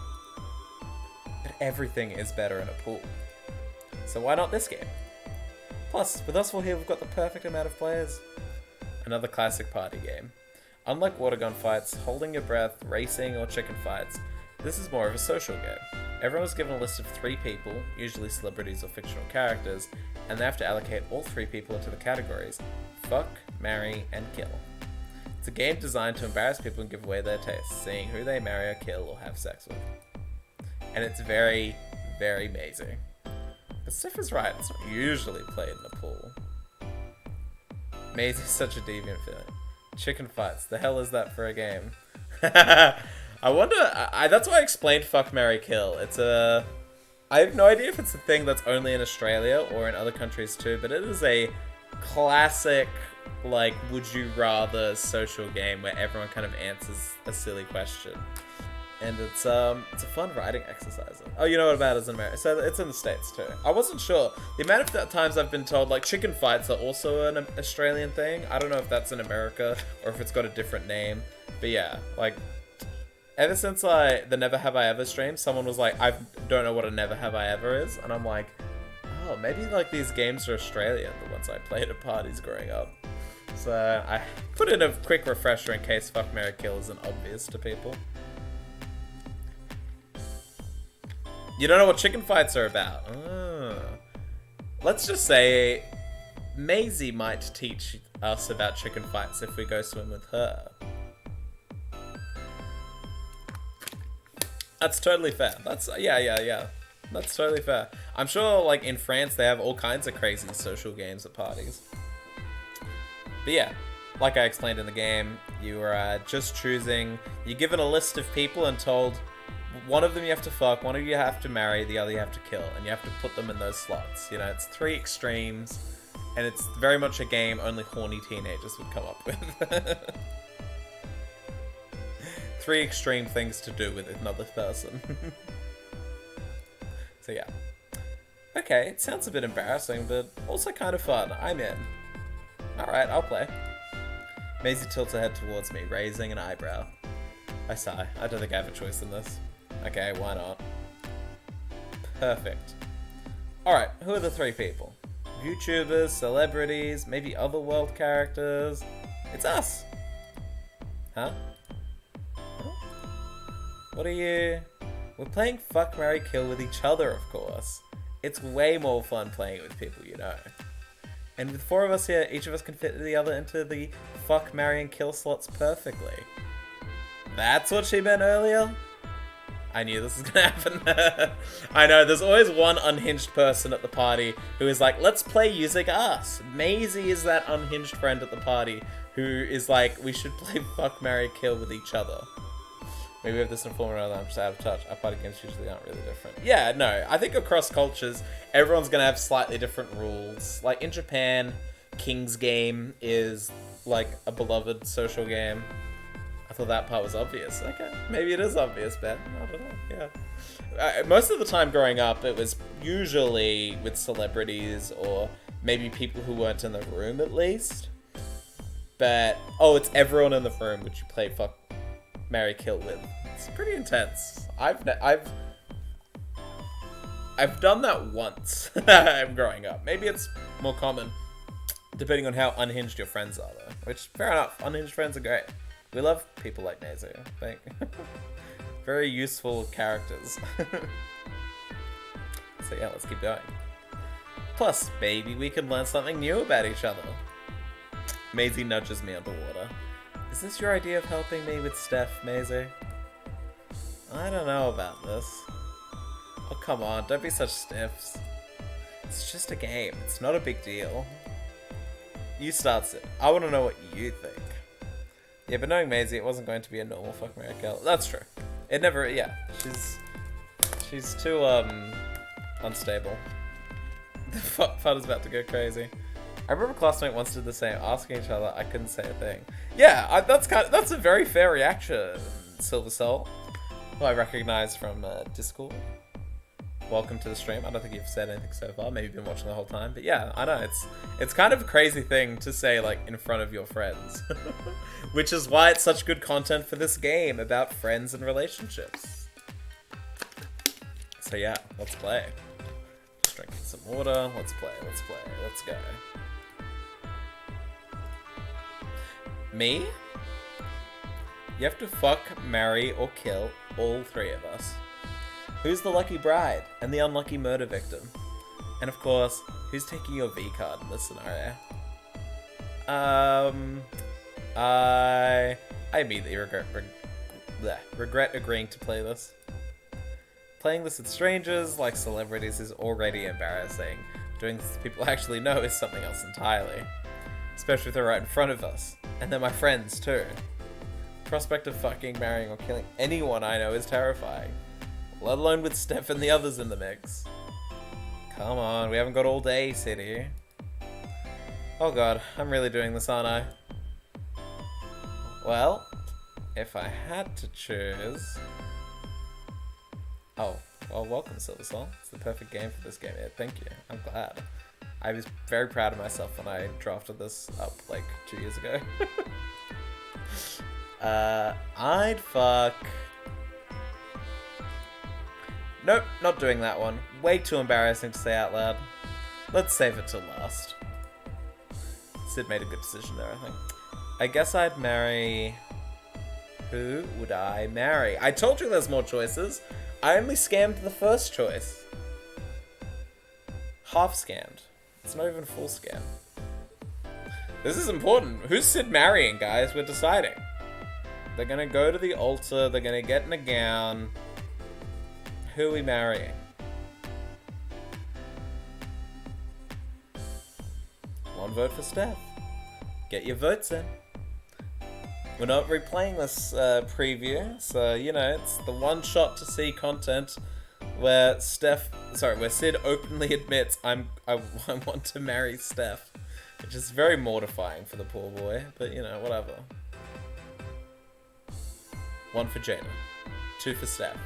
[SPEAKER 1] But everything is better in a pool. So why not this game? Plus, with us all here, we've got the perfect amount of players. Another classic party game. Unlike water gun fights, holding your breath, racing, or chicken fights, this is more of a social game. Everyone is given a list of 3 people, usually celebrities or fictional characters, and they have to allocate all 3 people into the categories Fuck, Marry, and Kill. It's It's a game designed to embarrass people and give away their tastes, seeing who they marry or kill or have sex with. And it's very, very mazy. But Steph is right, it's not usually played in a pool. Mazy is such a deviant feeling. Chicken fights, the hell is that for a game? I wonder, that's why I explained Fuck, Marry, Kill. It's a... I have no idea if it's a thing that's only in Australia or in other countries too, but it is a classic, like, would you rather social game where everyone kind of answers a silly question. And it's a fun writing exercise. Oh, you know what about it is in America? So it's in the States too. I wasn't sure. The amount of times I've been told, like, chicken fights are also an Australian thing. I don't know if that's in America or if it's got a different name. But yeah, like, ever since the Never Have I Ever stream, someone was like, I don't know what a Never Have I Ever is. And I'm like, oh, maybe like these games are Australian, the ones I played at parties growing up. So I put in a quick refresher in case Fuck, Marry, Kill isn't obvious to people. You don't know what chicken fights are about. Let's just say Maisie might teach us about chicken fights if we go swim with her. That's totally fair. That's yeah. That's totally fair. I'm sure, like, in France, they have all kinds of crazy social games at parties. But yeah, like I explained in the game, you are just choosing... You're given a list of people and told... One of them you have to fuck, one of you have to marry, the other you have to kill. And you have to put them in those slots. You know, it's 3 extremes. And it's very much a game only horny teenagers would come up with. 3 extreme things to do with another person. So yeah. Okay, it sounds a bit embarrassing, but also kind of fun. I'm in. Alright, I'll play. Maisie tilts her head towards me, raising an eyebrow. I sigh. I don't think I have a choice in this. Okay, why not? Perfect. Alright, who are the 3 people? YouTubers, celebrities, maybe other world characters. It's us! Huh? What are you... We're playing Fuck, Marry, Kill with each other, of course. It's way more fun playing it with people you know. And with 4 of us here, each of us can fit the other into the Fuck, Marry, and Kill slots perfectly. That's what she meant earlier? I knew this was gonna happen. I know, there's always one unhinged person at the party who is like, let's play using us. Maisie is that unhinged friend at the party who is like, we should play Fuck, Marry, Kill with each other. Maybe we have this informative, I'm just out of touch. Our party games usually aren't really different. Yeah, no, I think across cultures, everyone's gonna have slightly different rules. Like in Japan, King's Game is like a beloved social game. I thought that part was obvious. Okay, maybe it is obvious, Ben. I don't know, yeah. Most of the time growing up, it was usually with celebrities or maybe people who weren't in the room at least. But, oh, it's everyone in the room which you play Fuck, Marry, Kill with. It's pretty intense. I've done that once growing up. Maybe it's more common depending on how unhinged your friends are though. Which, fair enough, unhinged friends are great. We love people like Maisie, I think. Very useful characters. So yeah, let's keep going. Plus, maybe we can learn something new about each other. Maisie nudges me underwater. Is this your idea of helping me with Steph, Maisie? I don't know about this. Oh, come on, don't be such stiffs. It's just a game. It's not a big deal. You start it. I want to know what you think. Yeah, but knowing Maisie, it wasn't going to be a normal Fuck, Marry, Kill. That's true. It never, yeah. She's too, unstable. The fun is about to go crazy. I remember a classmate once did the same, asking each other, I couldn't say a thing. Yeah, that's a very fair reaction, Silver Soul, who I recognize from Discord. Welcome to the stream. I don't think you've said anything so far. Maybe you've been watching the whole time. But yeah, I know, it's kind of a crazy thing to say, like, in front of your friends. Which is why it's such good content for this game about friends and relationships. So yeah, let's play. Just drinking some water. Let's play. Let's go. Me? You have to fuck, marry, or kill all 3 of us. Who's the lucky bride and the unlucky murder victim? And of course, who's taking your V card in this scenario? I immediately regret agreeing to play this. Playing this with strangers, like celebrities, is already embarrassing. Doing this with people I actually know is something else entirely. Especially if they're right in front of us. And they're my friends, too. The prospect of fucking, marrying, or killing anyone I know is terrifying. Let alone with Steph and the others in the mix. Come on, we haven't got all day, City. Oh god, I'm really doing this, aren't I? Well, if I had to choose... Oh, well, welcome, Silver Soul. It's the perfect game for this game. Yeah, thank you. I'm glad. I was very proud of myself when I drafted this up, like, 2 years ago. I'd fuck... Nope, not doing that one. Way too embarrassing to say out loud. Let's save it till last. Sid made a good decision there, I think. I guess I'd marry... Who would I marry? I told you there's more choices. I only scammed the first choice. Half scammed. It's not even a full scam. This is important. Who's Sid marrying, guys? We're deciding. They're gonna go to the altar. They're gonna get in a gown. Who are we marrying? One vote for Steph. Get your votes in. We're not replaying this preview, so, you know, it's the one shot to see content where where Sid openly admits I want to marry Steph, which is very mortifying for the poor boy, but, you know, whatever. 1 for Jayda. 2 for Steph.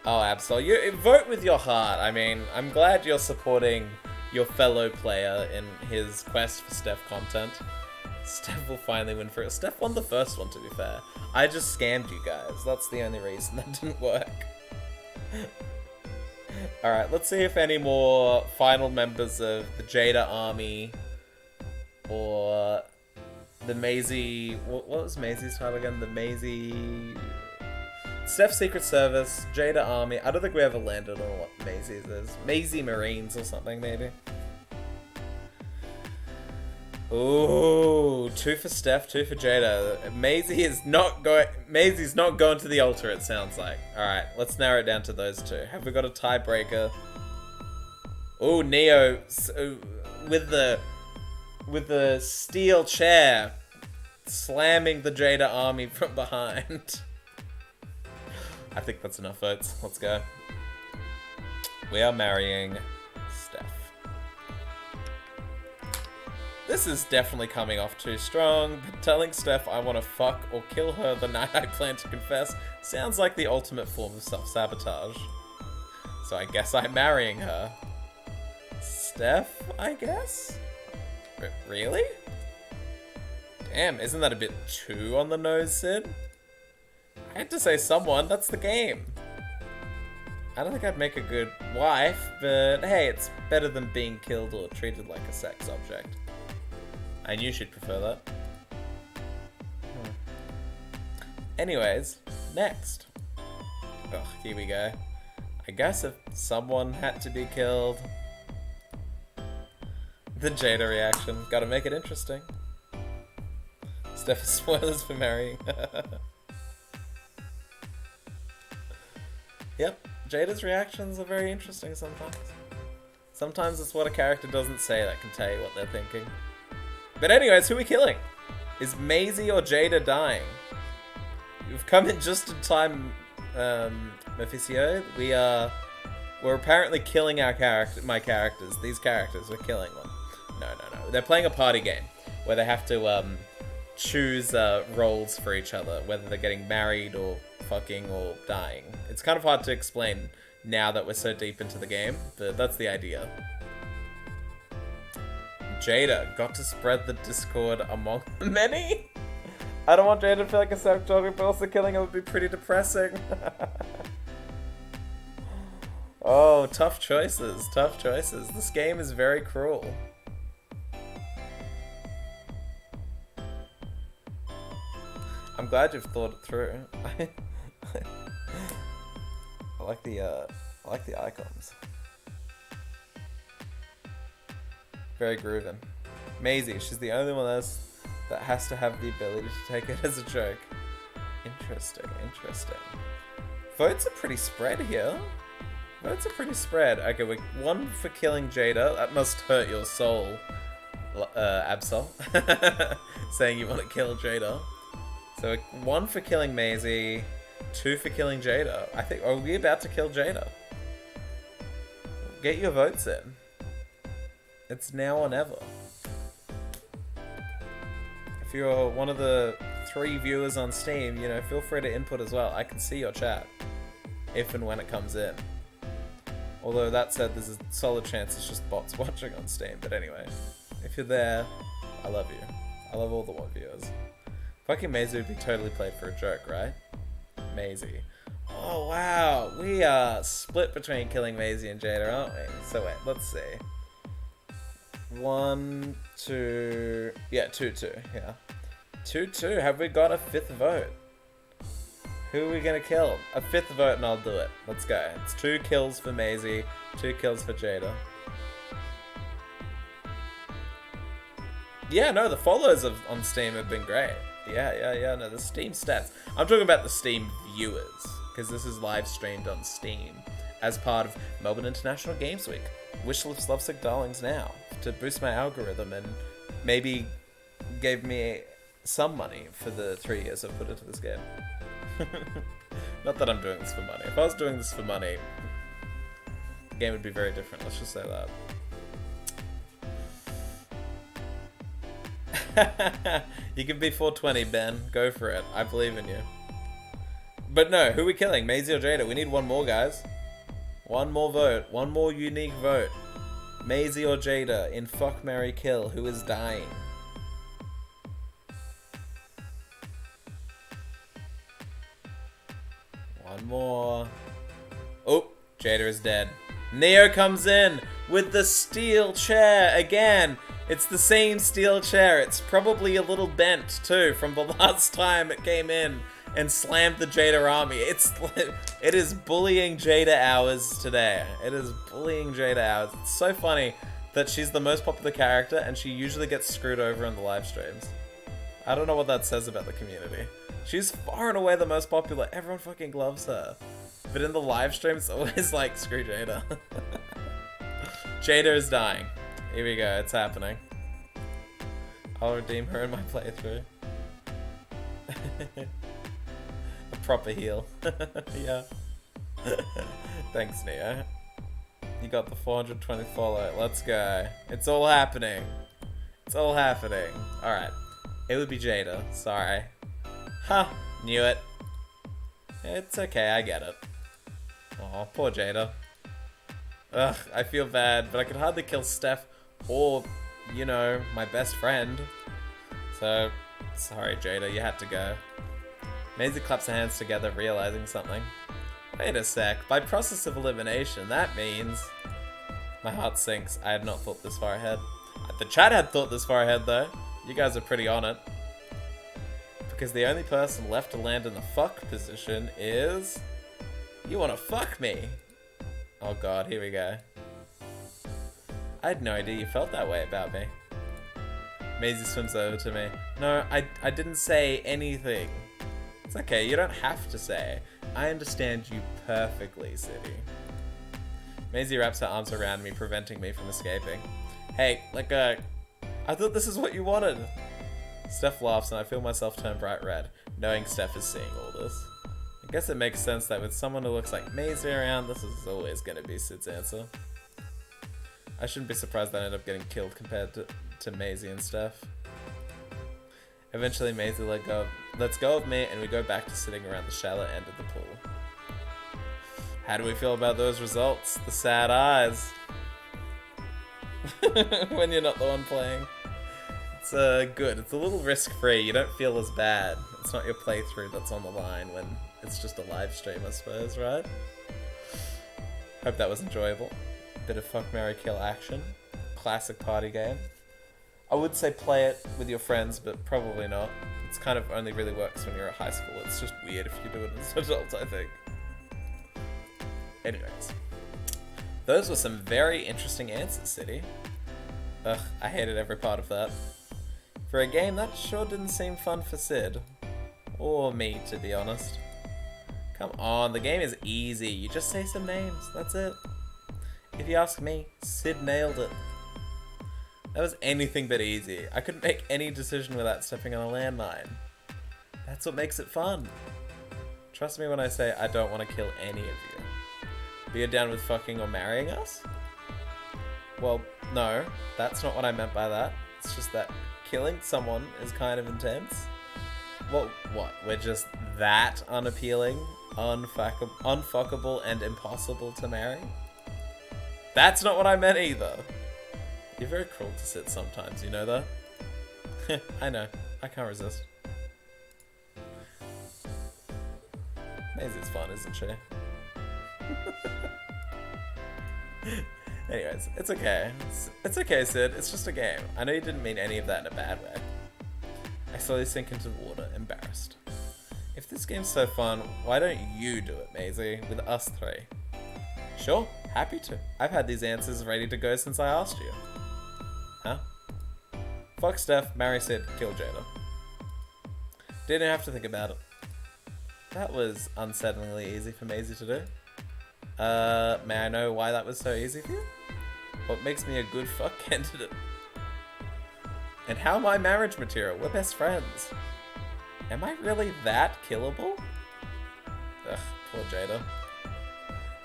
[SPEAKER 1] Oh, Absol, you vote with your heart. I mean, I'm glad you're supporting your fellow player in his quest for Steph content. Steph will finally win for it. Steph won the first one, to be fair. I just scammed you guys. That's the only reason that didn't work. Alright, let's see if any more final members of the Jayda army or the Maisie... What was Maisie's title again? The Maisie... Steph Secret Service, Jayda army. I don't think we ever landed on what Maisie's is. Maisie Marines or something, maybe. Ooh, 2 for Steph, 2 for Jayda. Maisie's not going to the altar, it sounds like. Alright, let's narrow it down to those two. Have we got a tiebreaker? Ooh, Neo with the steel chair slamming the Jayda army from behind. I think that's enough votes. Let's go. We are marrying Steph. This is definitely coming off too strong, but telling Steph I want to fuck or kill her the night I plan to confess sounds like the ultimate form of self-sabotage. So I guess I'm marrying her. Steph, I guess? Really? Damn, isn't that a bit too on the nose, Sid? I had to say someone, that's the game. I don't think I'd make a good wife, but hey, it's better than being killed or treated like a sex object. I knew she'd prefer that. Anyways, next. Oh, here we go. I guess if someone had to be killed... The Jayda reaction. Gotta make it interesting. Steph, spoilers for marrying. Yep, Jayda's reactions are very interesting sometimes. Sometimes it's what a character doesn't say that can tell you what they're thinking. But anyways, who are we killing? Is Maisie or Jayda dying? We've come in just in time, Mephicio. We're apparently killing my characters. These characters, we're killing them. No. They're playing a party game where they have to choose roles for each other, whether they're getting married or fucking or dying. It's kind of hard to explain now that we're so deep into the game, but that's the idea. Jayda got to spread the discord among many. I don't want Jayda to feel like a sex object, but also killing her would be pretty depressing. Oh, tough choices, tough choices. This game is very cruel. I'm glad you've thought it through. I like the icons. Very groovin'. Maisie, she's the only one that's that has to have the ability to take it as a joke. Interesting, interesting. Votes are pretty spread here. Votes are pretty spread. Okay, we're 1 for killing Jayda. That must hurt your soul, Absol. Saying you want to kill Jayda. So 1 for killing Maisie, 2 for killing Jayda. I think, are we about to kill Jayda? Get your votes in. It's now or never. If you're one of the 3 viewers on Steam, you know, feel free to input as well. I can see your chat, if and when it comes in. Although that said, there's a solid chance it's just bots watching on Steam. But anyway, if you're there, I love you. I love all the one viewers. Fucking Maisie would be totally played for a joke, right? Maisie. Oh wow, we are split between killing Maisie and Jayda, aren't we? So wait, let's see. 1, 2, yeah, 2-2, yeah. 2-2, have we got a 5th vote? Who are we gonna kill? A 5th vote and I'll do it. Let's go. It's 2 kills for Maisie, 2 kills for Jayda. Yeah, no, the follows on Steam have been great. Yeah, no, the Steam stats. I'm talking about the Steam viewers, because this is live streamed on Steam as part of Melbourne International Games Week. Wish lists LoveSick Darlings now to boost my algorithm and maybe gave me some money for the 3 years I've put into this game. Not that I'm doing this for money. If I was doing this for money, the game would be very different. Let's just say that. You can be 420, Ben. Go for it. I believe in you. But no, who are we killing? Maisie or Jayda? We need 1 more, guys. 1 more vote. 1 more unique vote. Maisie or Jayda in Fuck, Marry, Kill. Who is dying? One more. Oh, Jayda is dead. Neo comes in with the steel chair again. It's the same steel chair. It's probably a little bent too from the last time it came in and slammed the Jayda army. It is bullying Jayda hours today. It is bullying Jayda hours. It's so funny that she's the most popular character and she usually gets screwed over in the live streams. I don't know what that says about the community. She's far and away the most popular. Everyone fucking loves her. But in the live stream, it's always like, screw Jayda. Jayda is dying. Here we go, it's happening. I'll redeem her in my playthrough. A proper heal. Yeah. Thanks, Neo. You got the 420 follow. Let's go. It's all happening. It's all happening. Alright. It would be Jayda. Sorry. Huh. Knew it. It's okay, I get it. Aw, poor Jayda. Ugh, I feel bad, but I could hardly kill Steph or, you know, my best friend. So, sorry Jayda, you had to go. Maisie claps her hands together, realizing something. Wait a sec, by process of elimination, that means... My heart sinks, I had not thought this far ahead. The chat had thought this far ahead though. You guys are pretty on it. Because the only person left to land in the fuck position is... You wanna fuck me? Oh god, here we go. I had no idea you felt that way about me. Maisie swims over to me. No, I didn't say anything. It's okay, you don't have to say. I understand you perfectly, City. Maisie wraps her arms around me, preventing me from escaping. Hey, let go. I thought this is what you wanted. Steph laughs and I feel myself turn bright red, knowing Steph is seeing all this. I guess it makes sense that with someone who looks like Maisie around, this is always going to be Sid's answer. I shouldn't be surprised that I end up getting killed compared to Maisie and Steph. Eventually Maisie lets go of me and we go back to sitting around the shallow end of the pool. How do we feel about those results? The sad eyes. When you're not the one playing. It's good. It's a little risk-free. You don't feel as bad. It's not your playthrough that's on the line when it's just a live stream, I suppose, right? Hope that was enjoyable. Bit of Fuck, Marry, Kill action. Classic party game. I would say play it with your friends, but probably not. It's kind of only really works when you're at high school. It's just weird if you do it as adults, I think. Anyways. Those were some very interesting answers, City. Ugh, I hated every part of that. For a game, that sure didn't seem fun for Sid. Or me, to be honest. Come on, the game is easy. You just say some names, that's it. If you ask me, Sid nailed it. That was anything but easy. I couldn't make any decision without stepping on a landmine. That's what makes it fun. Trust me when I say I don't want to kill any of you. But you're down with fucking or marrying us? Well, no, that's not what I meant by that. It's just that killing someone is kind of intense. Well, what? We're just that unappealing, unfuckable, and impossible to marry? That's not what I meant either. You're very cruel to Sid sometimes, you know that? I know. I can't resist. Maisie's fun, isn't she? Anyways, it's okay. It's okay, Sid. It's just a game. I know you didn't mean any of that in a bad way. I slowly sink into the water, embarrassed. If this game's so fun, why don't you do it, Maisie, with us three? Sure, happy to. I've had these answers ready to go since I asked you. Huh? Fuck Steph, marry Sid, kill Jayda. Didn't have to think about it. That was unsettlingly easy for Maisie to do. May I know why that was so easy for you? What makes me a good fuck candidate? And how am I marriage material? We're best friends. Am I really that killable? Ugh, poor Jayda.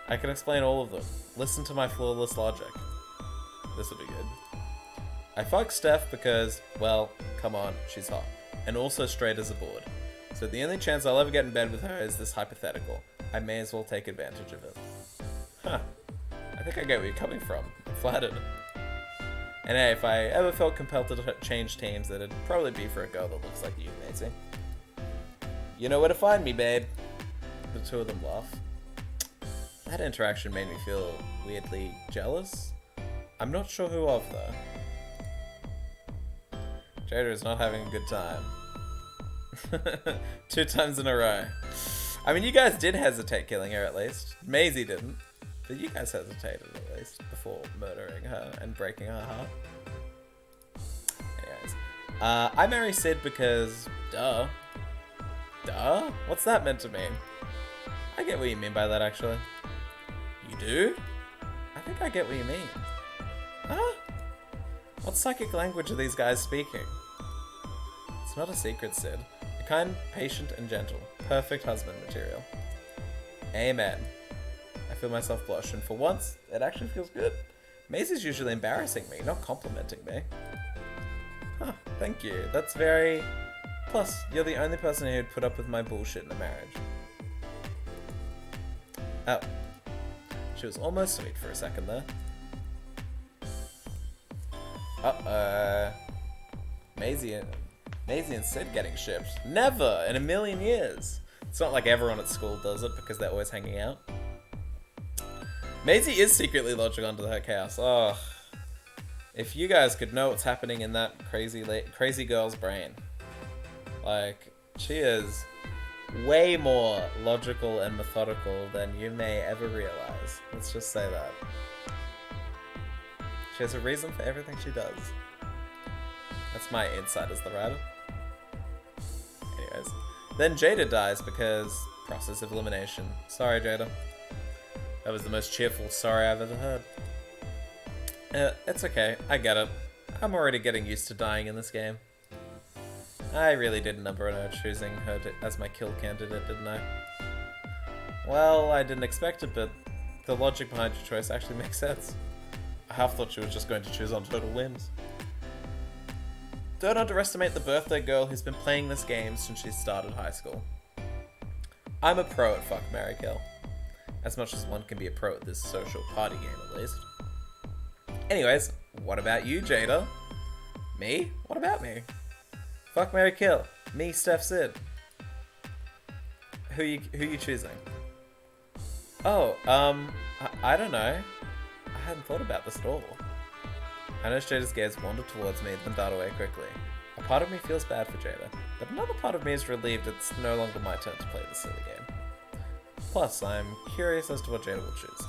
[SPEAKER 1] I can explain all of them. Listen to my flawless logic. This will be good. I fuck Steph because, well, come on, she's hot. And also straight as a board. So the only chance I'll ever get in bed with her is this hypothetical. I may as well take advantage of it. Huh. I think I get where you're coming from. I'm flattered. And hey, if I ever felt compelled to change teams, that'd probably be for a girl that looks like you, Maisie. You know where to find me, babe. The two of them laugh. That interaction made me feel weirdly jealous. I'm not sure who of, though. Jayda is not having a good time. 2 times in a row. I mean, you guys did hesitate killing her at least. Maisie didn't. But you guys hesitated at least before murdering her and breaking her heart. Anyways. I marry Sid because, duh. Duh? What's that meant to mean? I get what you mean by that, actually. You do? I think I get what you mean. Huh? What psychic language are these guys speaking? It's not a secret, Sid. You're kind, patient, and gentle. Perfect husband material. Amen. I feel myself blush, and for once, it actually feels good. Maisie's usually embarrassing me, not complimenting me. Huh, thank you. That's very... Plus, you're the only person who'd put up with my bullshit in a marriage. Oh. She was almost sweet for a second there. Uh-oh. Maisie and Sid getting shipped. Never in a million years. It's not like everyone at school does it because they're always hanging out. Maisie is secretly lodging onto her chaos. Oh, if you guys could know what's happening in that crazy girl's brain. Like, she is way more logical and methodical than you may ever realize. Let's just say that. She has a reason for everything she does. That's my insight as the writer. Anyways. Then Jayda dies because process of elimination. Sorry, Jayda. That was the most cheerful sorry I've ever heard. It's okay. I get it. I'm already getting used to dying in this game. I really did number on her choosing her as my kill candidate, didn't I? Well, I didn't expect it, but the logic behind your choice actually makes sense. I half thought she was just going to choose on total whims. Don't underestimate the birthday girl who's been playing this game since she started high school. I'm a pro at fuck, marry, kill. As much as one can be a pro at this social party game, at least. Anyways, what about you, Jayda? Me? What about me? Fuck, marry, kill. Me, Steph, Sid. Who you choosing? Oh, I don't know. I hadn't thought about this at all. I know Jayda's gaze wandered towards me, then died away quickly. A part of me feels bad for Jayda, but another part of me is relieved it's no longer my turn to play this silly game. Plus, I'm curious as to what Jayda will choose.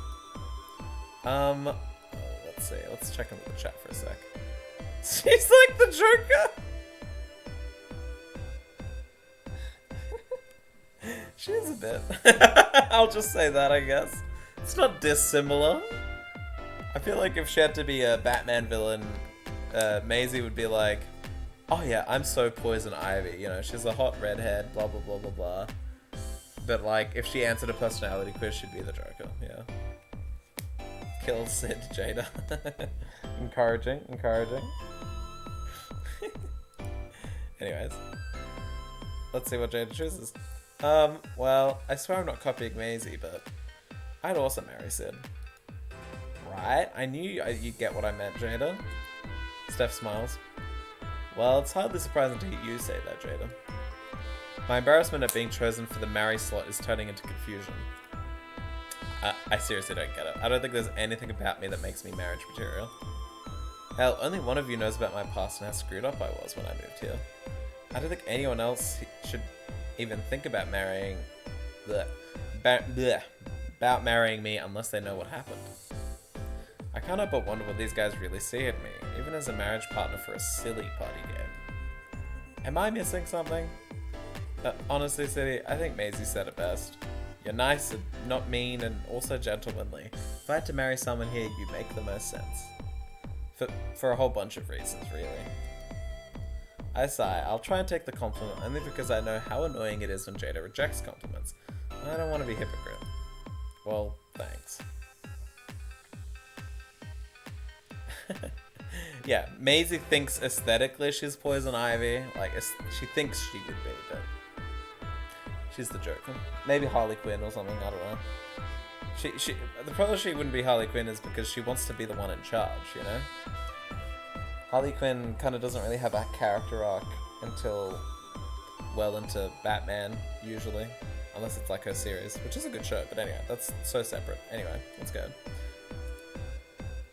[SPEAKER 1] Let's see. Let's check into the chat for a sec. She's like the Joker! She is a bit. I'll just say that, I guess. It's not dissimilar. I feel like if she had to be a Batman villain, Maisie would be like, oh yeah, I'm so Poison Ivy. You know, she's a hot redhead, blah, blah, blah, blah, blah. But like, if she answered a personality quiz, she'd be the Joker, yeah. Kill Sid, Jayda. Encouraging. Anyways. Let's see what Jayda chooses. Well, I swear I'm not copying Maisie, but I'd also marry Sid. Right? I knew you'd get what I meant, Jayda. Steph smiles. Well, it's hardly surprising to hear you say that, Jayda. My embarrassment at being chosen for the marry slot is turning into confusion. I seriously don't get it. I don't think there's anything about me that makes me marriage material. Hell, only one of you knows about my past and how screwed up I was when I moved here. I don't think anyone else should even think about marrying... about marrying me unless they know what happened. I can't help but wonder what these guys really see in me, even as a marriage partner for a silly party game. Am I missing something? Honestly, City, I think Maisie said it best. You're nice and not mean and also gentlemanly. If I had to marry someone here, you make the most sense. For a whole bunch of reasons, really. I sigh. I'll try and take the compliment only because I know how annoying it is when Jayda rejects compliments. I don't want to be a hypocrite. Well, thanks. Yeah, Maisie thinks aesthetically she's Poison Ivy. Like, she thinks she would be, but she's the Joker. Maybe Harley Quinn or something, I don't know. The problem she wouldn't be Harley Quinn is because she wants to be the one in charge, you know? Harley Quinn kind of doesn't really have a character arc until well into Batman, usually. Unless it's like her series, which is a good show, but anyway, that's so separate. Anyway, let's go.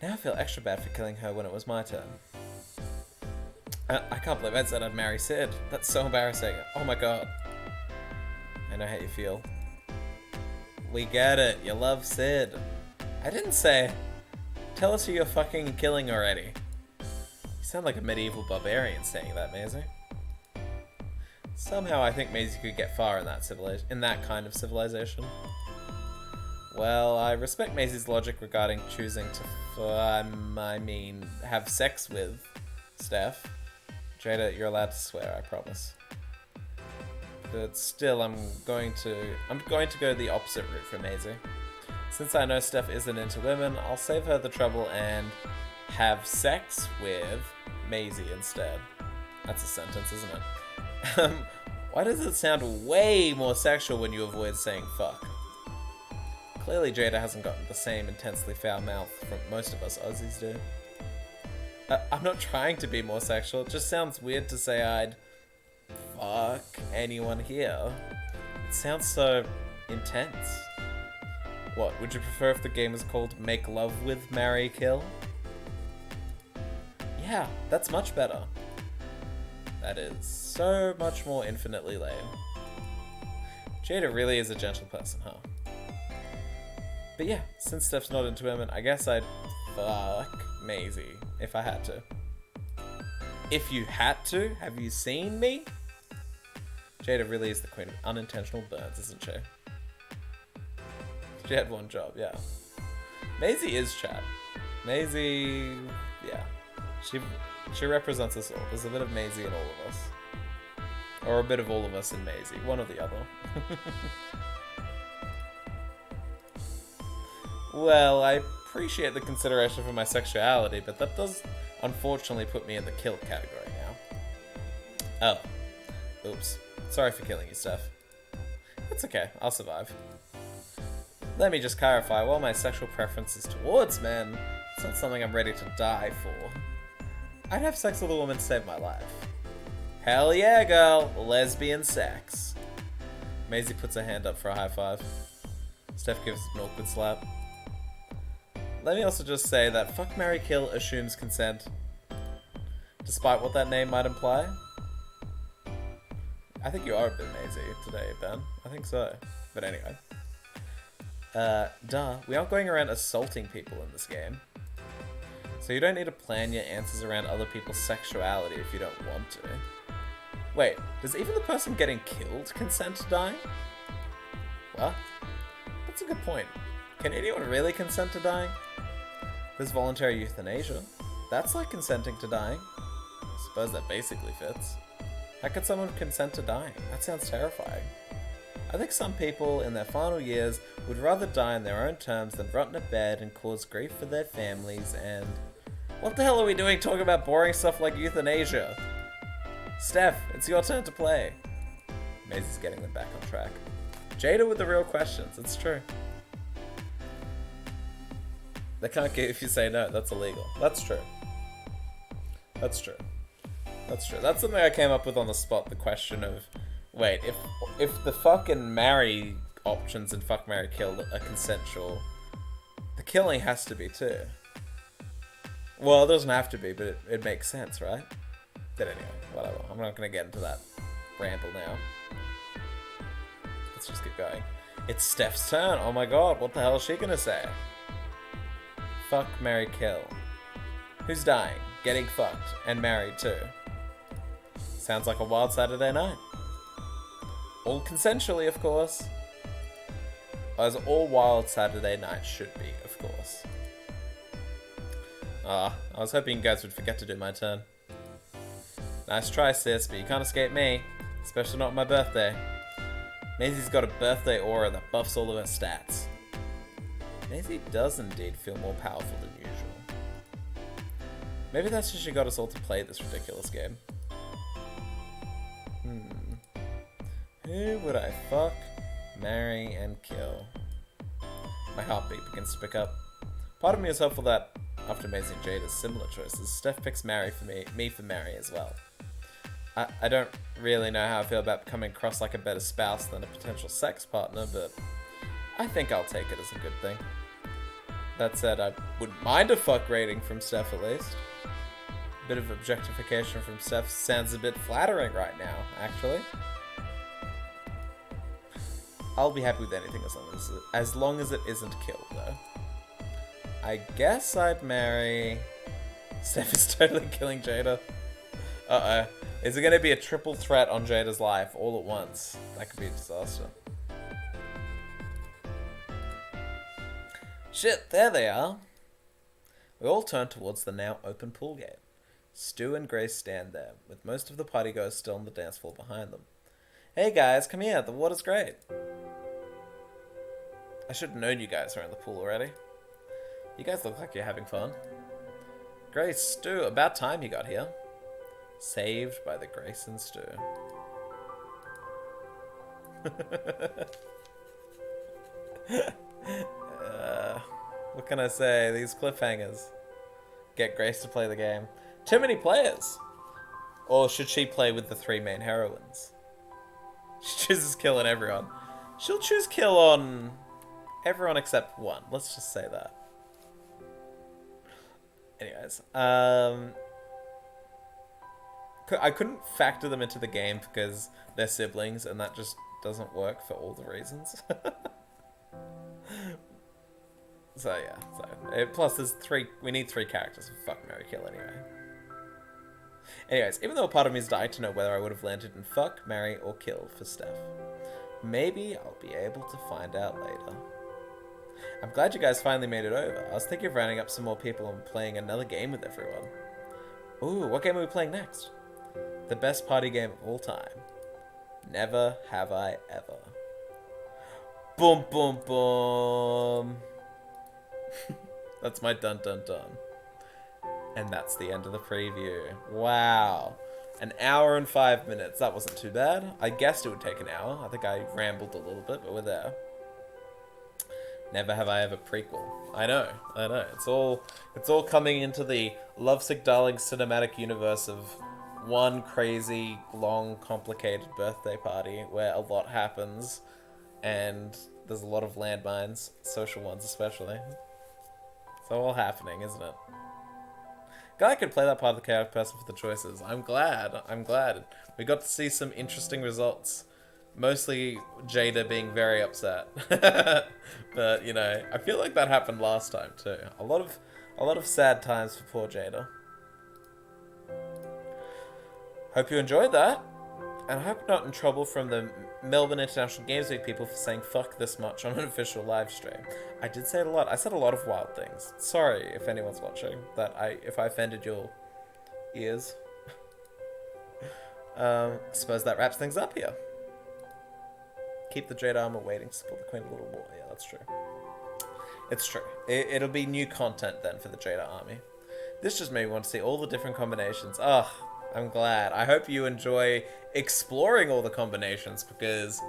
[SPEAKER 1] Now I feel extra bad for killing her when it was my turn. I can't believe I said I'd marry Sid. That's so embarrassing. Oh my god. I know how you feel. We get it. You love Sid. I didn't say. Tell us who you're fucking killing already. You sound like a medieval barbarian saying that, Maisie. Somehow I think Maisie could get far in that kind of civilization. Well, I respect Maisie's logic regarding choosing to, have sex with Steph. Jayda, you're allowed to swear, I promise. But still, I'm going to go the opposite route for Maisie. Since I know Steph isn't into women, I'll save her the trouble and have sex with Maisie instead. That's a sentence, isn't it? Why does it sound way more sexual when you avoid saying fuck? Clearly Jayda hasn't gotten the same intensely foul mouth from most of us Aussies do. I'm not trying to be more sexual, it just sounds weird to say I'd fuck anyone here. It sounds so intense. What, would you prefer if the game was called Make Love With, Marry, Kill? Yeah, that's much better. That is so much more infinitely lame. Jayda really is a gentle person, huh? But yeah, since Steph's not into women, I guess I'd fuck Maisie if I had to. If you had to, have you seen me? Jayda really is the queen of unintentional burns, isn't she? She had one job, yeah. Maisie is Chad. Maisie, yeah. She represents us all. There's a bit of Maisie in all of us. Or a bit of all of us in Maisie. One or the other. Well, I appreciate the consideration for my sexuality, but that does unfortunately put me in the kill category now. Oh. Oops. Sorry for killing you, Steph. It's okay. I'll survive. Let me just clarify, while my sexual preference is towards men, it's not something I'm ready to die for. I'd have sex with a woman to save my life. Hell yeah, girl! Lesbian sex. Maisie puts her hand up for a high five. Steph gives an awkward slap. Let me also just say that fuck, marry, kill assumes consent. Despite what that name might imply. I think you are a bit Maisie today, Ben. I think so. But anyway. Duh. We aren't going around assaulting people in this game. So you don't need to plan your answers around other people's sexuality if you don't want to. Wait, does even the person getting killed consent to die? What? That's a good point. Can anyone really consent to dying? There's voluntary euthanasia. That's like consenting to dying. I suppose that basically fits. How could someone consent to dying? That sounds terrifying. I think some people in their final years would rather die on their own terms than rot in a bed and cause grief for their families and... What the hell are we doing talking about boring stuff like euthanasia? Steph, it's your turn to play. Maisie's getting them back on track. Jayda with the real questions, it's true. They can't get if you say no, that's illegal. That's true. That's true. That's true. That's something I came up with on the spot, the question of, wait, if the fuck and marry options in fuck, marry, kill are consensual, the killing has to be too. Well, it doesn't have to be, but it makes sense, right? But anyway, whatever. I'm not going to get into that ramble now. Let's just keep going. It's Steph's turn. Oh my god, what the hell is she going to say? Fuck, marry, kill. Who's dying? Getting fucked. And married too. Sounds like a wild Saturday night. All consensually, of course. As all wild Saturday nights should be, of course. I was hoping you guys would forget to do my turn. Nice try, sis, but you can't escape me. Especially not on my birthday. Maisie's got a birthday aura that buffs all of her stats. Maisie does indeed feel more powerful than usual. Maybe that's just she got us all to play this ridiculous game. Who would I fuck, marry, and kill? My heartbeat begins to pick up. Part of me is hopeful that, after Maisie and Jayda's similar choices, Steph picks marry for me for marry as well. I don't really know how I feel about coming across like a better spouse than a potential sex partner, but I think I'll take it as a good thing. That said, I wouldn't mind a fuck rating from Steph at least. A bit of objectification from Steph sounds a bit flattering right now, actually. I'll be happy with anything as long as it isn't killed, though. I guess I'd marry... Steph is totally killing Jayda. Uh-oh. Is it going to be a triple threat on Jayda's life all at once? That could be a disaster. Shit, there they are. We all turn towards the now open pool gate. Stu and Grace stand there, with most of the partygoers still on the dance floor behind them. Hey guys, come here, the water's great. I should have known you guys were in the pool already. You guys look like you're having fun. Grace, Stu, about time you got here. Saved by the Grace and Stu. What can I say? These cliffhangers. Get Grace to play the game. Too many players. Or should she play with the three main heroines? She chooses kill on everyone. She'll choose kill on everyone except one. Let's just say that. Anyways, I couldn't factor them into the game because they're siblings, and that just doesn't work for all the reasons. So yeah, plus there's we need three characters for fuck, marry, kill anyway. Anyways, even though a part of me is dying to know whether I would have landed in fuck, marry, or kill for Steph. Maybe I'll be able to find out later. I'm glad you guys finally made it over. I was thinking of rounding up some more people and playing another game with everyone. Ooh, what game are we playing next? The best party game of all time. Never Have I Ever. Boom, boom, boom. That's my dun dun dun. And that's the end of the preview. Wow. An hour and 5 minutes. That wasn't too bad. I guessed it would take an hour. I think I rambled a little bit, but we're there. Never Have I Ever prequel. I know. It's all coming into the LoveSick Darlings cinematic universe of one crazy, long, complicated birthday party where a lot happens and there's a lot of landmines, social ones especially. It's all happening, isn't it? Glad I could play that part of the chaotic person for the choices. I'm glad. We got to see some interesting results. Mostly Jayda being very upset. But, you know, I feel like that happened last time too. A lot of sad times for poor Jayda. Hope you enjoyed that. And I hope I'm not in trouble from the Melbourne International Games Week people for saying fuck this much on an official live stream. I did say it a lot. I said a lot of wild things. Sorry if anyone's watching if I offended your ears. Suppose that wraps things up here. Keep the Jayda armor waiting to support the Queen a little more. Yeah, that's true. It's true. It'll be new content then for the Jayda army. This just made me want to see all the different combinations. Ugh, I'm glad. I hope you enjoy exploring all the combinations because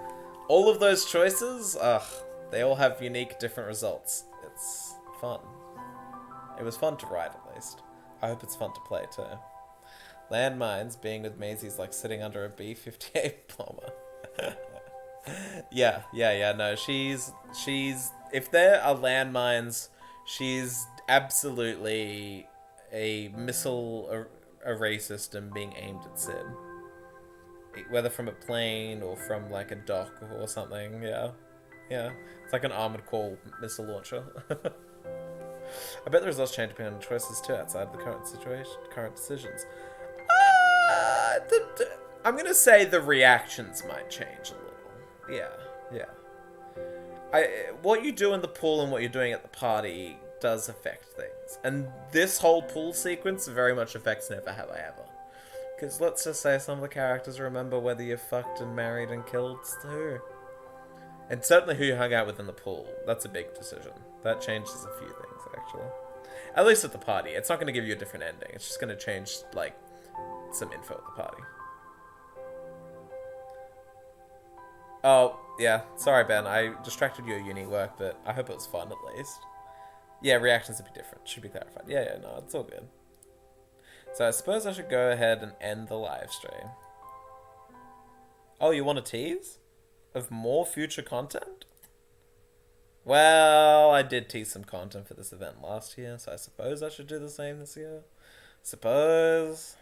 [SPEAKER 1] all of those choices, they all have unique different results. It's fun. It was fun to write at least. I hope it's fun to play too. Landmines being with Maisie's like sitting under a B-58 bomber. Yeah, no, she's, if there are landmines, she's absolutely a missile array system being aimed at Sid. Whether from a plane or from like a dock or something, yeah. It's like an armored core missile launcher. I bet the results change depending on choices too outside the current situation, current decisions. I'm gonna say the reactions might change a little. Yeah. What you do in the pool and what you're doing at the party does affect things. And this whole pool sequence very much affects Never Have I Ever. Because let's just say some of the characters remember whether you fucked and married and killed who. And certainly who you hung out with in the pool. That's a big decision. That changes a few things, actually. At least at the party. It's not going to give you a different ending. It's just going to change, like, some info at the party. Oh, yeah. Sorry, Ben. I distracted your uni work, but I hope it was fun, at least. Yeah, reactions would be different. Should be clarified. Yeah, no, it's all good. So I suppose I should go ahead and end the live stream. Oh, you want a tease? Of more future content? Well, I did tease some content for this event last year, so I suppose I should do the same this year. Suppose.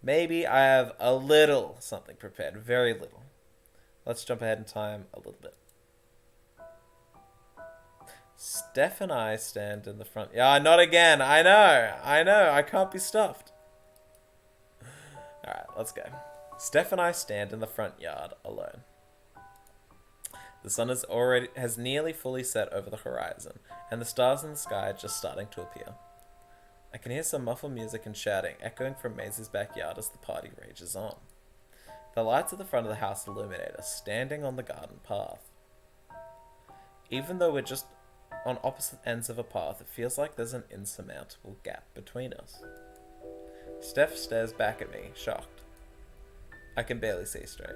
[SPEAKER 1] Maybe I have a little something prepared. Very little. Let's jump ahead in time a little bit. Steph and I stand in the front. Yeah, not again. I know. I can't be stuffed. Alright, let's go. Steph and I stand in the front yard alone. The sun has nearly fully set over the horizon, and the stars in the sky are just starting to appear. I can hear some muffled music and shouting echoing from Maisie's backyard as the party rages on. The lights at the front of the house illuminate us, standing on the garden path. Even though we're just on opposite ends of a path, it feels like there's an insurmountable gap between us. Steph stares back at me, shocked. I can barely see straight.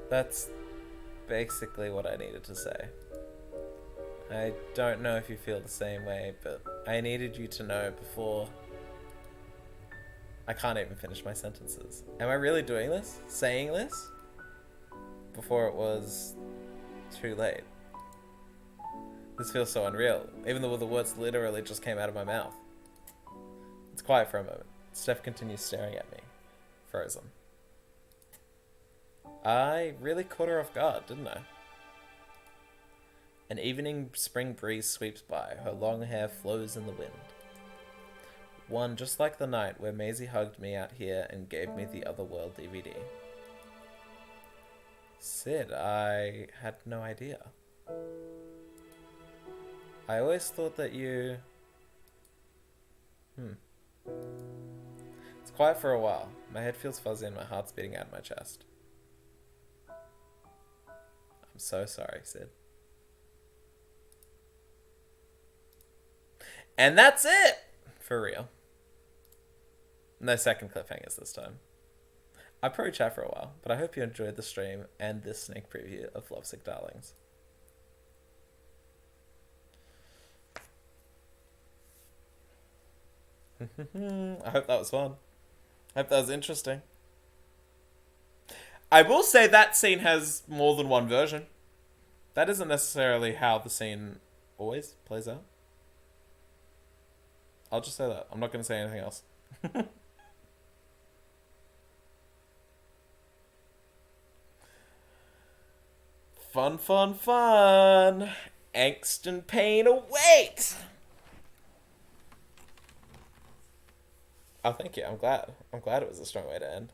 [SPEAKER 1] That's basically what I needed to say. I don't know if you feel the same way, but I needed you to know before... I can't even finish my sentences. Am I really doing this? Saying this? Before it was too late. This feels so unreal, even though the words literally just came out of my mouth. It's quiet for a moment. Steph continues staring at me, frozen. I really caught her off guard, didn't I? An evening spring breeze sweeps by, her long hair flows in the wind. One just like the night where Maisie hugged me out here and gave me the Otherworld DVD. Sid, I had no idea. I always thought that you... It's quiet for a while. My head feels fuzzy and my heart's beating out of my chest. I'm so sorry, Sid. And that's it! For real. No second cliffhangers this time. I'll probably chat for a while, but I hope you enjoyed the stream and this sneak preview of LoveSick Darlings. I hope that was fun. I hope that was interesting. I will say that scene has more than one version. That isn't necessarily how the scene always plays out. I'll just say that. I'm not going to say anything else. Fun, fun, fun. Angst and pain await. Oh, thank you. I'm glad. I'm glad it was a strong way to end.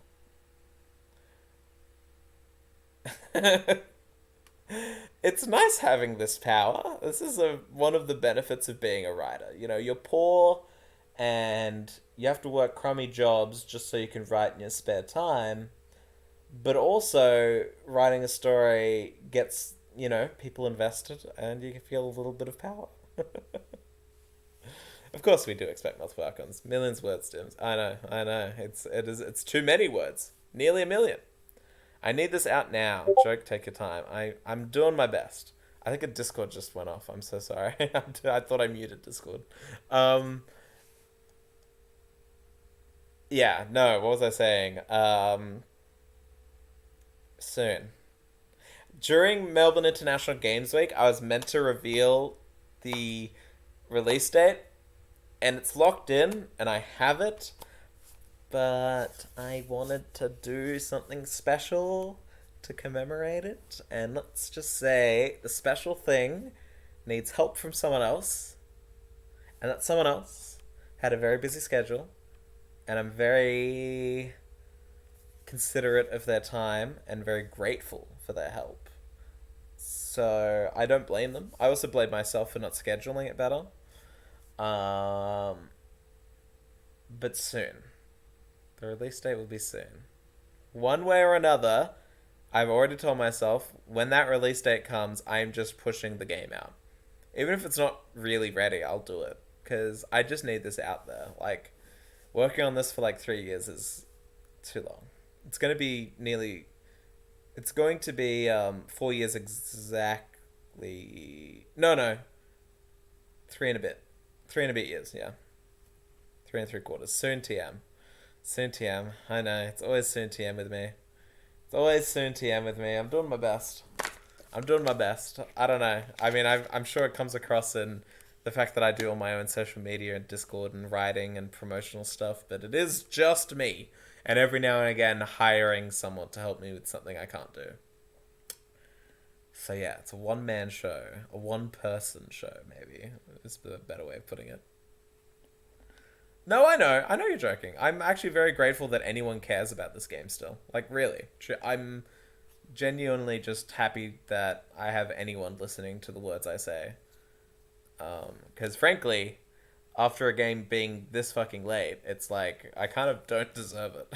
[SPEAKER 1] It's nice having this power. This is one of the benefits of being a writer. You know, you're poor and you have to work crummy jobs just so you can write in your spare time. But also, writing a story gets, you know, people invested and you can feel a little bit of power. Of course we do expect multiple outcomes. Millions of words, Dims. I know. It's too many words. Nearly a million. I need this out now. Joke, take your time. I'm doing my best. I think a Discord just went off. I'm so sorry. I thought I muted Discord. Yeah, no, what was I saying? Soon. During Melbourne International Games Week, I was meant to reveal the release date, and it's locked in, and I have it, but I wanted to do something special to commemorate it, and let's just say the special thing needs help from someone else, and that someone else had a very busy schedule, and I'm very considerate of their time and very grateful for their help. So I don't blame them. I also blame myself for not scheduling it better. But soon. The release date will be soon. One way or another, I've already told myself when that release date comes, I'm just pushing the game out. Even if it's not really ready, I'll do it. Because I just need this out there. Like, working on this for like 3 years is too long. It's going to be It's going to be 4 years exactly. No. 3 and a bit. 3 and a bit years, yeah. 3 and 3/4. Soon TM. Soon TM. I know. It's always soon TM with me. It's always soon TM with me. I'm doing my best. I don't know. I mean, I'm sure it comes across in the fact that I do all my own social media and Discord and writing and promotional stuff, but it is just me. And every now and again, hiring someone to help me with something I can't do. So yeah, it's a one-man show. A one-person show, maybe. Is a better way of putting it. No, I know. I know you're joking. I'm actually very grateful that anyone cares about this game still. Like, really. I'm genuinely just happy that I have anyone listening to the words I say. Because frankly, after a game being this fucking late, it's like, I kind of don't deserve it.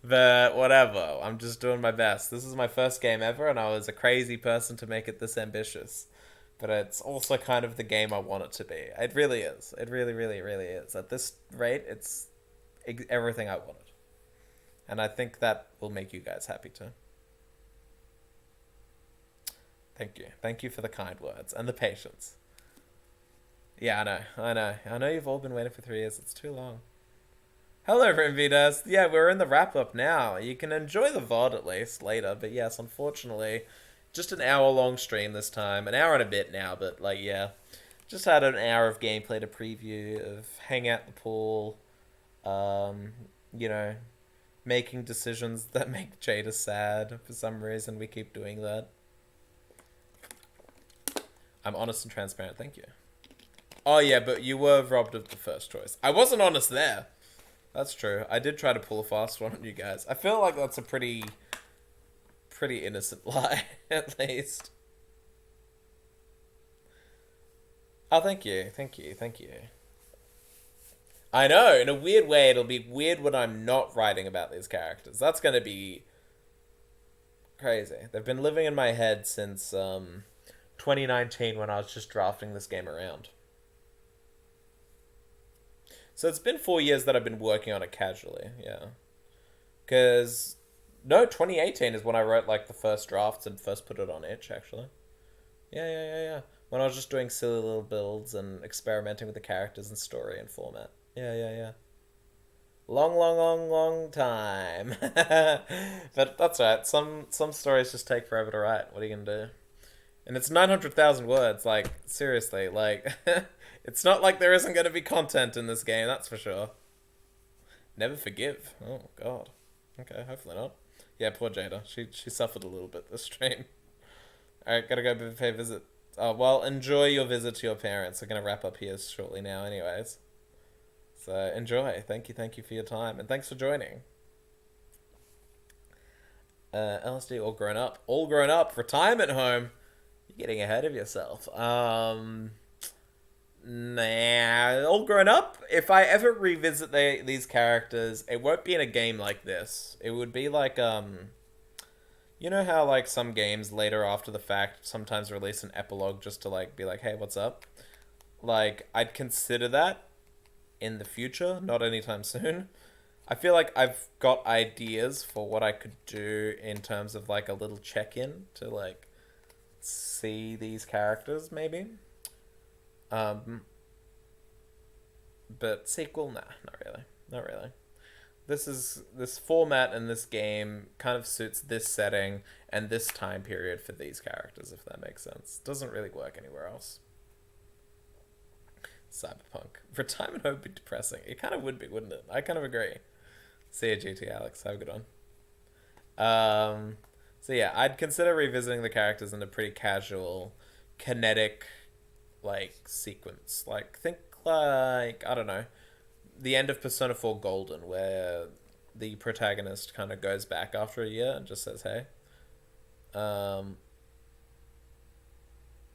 [SPEAKER 1] But whatever. I'm just doing my best. This is my first game ever, and I was a crazy person to make it this ambitious. But it's also kind of the game I want it to be. It really is. It really, really, really is. At this rate, it's everything I wanted. And I think that will make you guys happy too. Thank you. Thank you for the kind words and the patience. Yeah, I know you've all been waiting for 3 years. It's too long. Hello, Rimvidas. Yeah, we're in the wrap-up now. You can enjoy the VOD at least later. But yes, unfortunately, just an hour-long stream this time. An hour and a bit now, but like, yeah. Just had an hour of gameplay to preview, of hang out in the pool, you know, making decisions that make Jayda sad. For some reason, we keep doing that. I'm honest and transparent, thank you. Oh yeah, but you were robbed of the first choice. I wasn't honest there. That's true. I did try to pull a fast one on you guys. I feel like that's a pretty innocent lie, at least. Oh, thank you. I know, in a weird way, it'll be weird when I'm not writing about these characters. That's gonna be crazy. They've been living in my head since 2019 when I was just drafting this game around. So it's been 4 years that I've been working on it casually, yeah. Because, no, 2018 is when I wrote, like, the first drafts and first put it on itch, actually. Yeah. When I was just doing silly little builds and experimenting with the characters and story and format. Yeah. Long time. But that's right. Some stories just take forever to write. What are you gonna do? And it's 900,000 words, like, seriously, like... It's not like there isn't going to be content in this game, that's for sure. Never forgive. Oh, God. Okay, hopefully not. Yeah, poor Jayda. She suffered a little bit this stream. Alright, gotta go pay a visit. Oh, well, enjoy your visit to your parents. We're going to wrap up here shortly now anyways. So, enjoy. Thank you for your time. And thanks for joining. LSD all grown up. All grown up. Retirement home. You're getting ahead of yourself. Nah, all grown up. If I ever revisit these characters, it won't be in a game like this. It would be like, you know how like some games later after the fact sometimes release an epilogue just to like be like, hey, what's up? Like, I'd consider that in the future, not anytime soon. I feel like I've got ideas for what I could do in terms of like a little check-in to like see these characters maybe. But sequel, nah, not really. Not really. This format and this game kind of suits this setting and this time period for these characters, if that makes sense. Doesn't really work anywhere else. Cyberpunk. Retirement home would be depressing. It kind of would be, wouldn't it? I kind of agree. See you, GT Alex. Have a good one. So yeah, I'd consider revisiting the characters in a pretty casual, kinetic, like, sequence. Like, think like, I don't know, the end of Persona 4 Golden, where the protagonist kind of goes back after a year and just says, hey.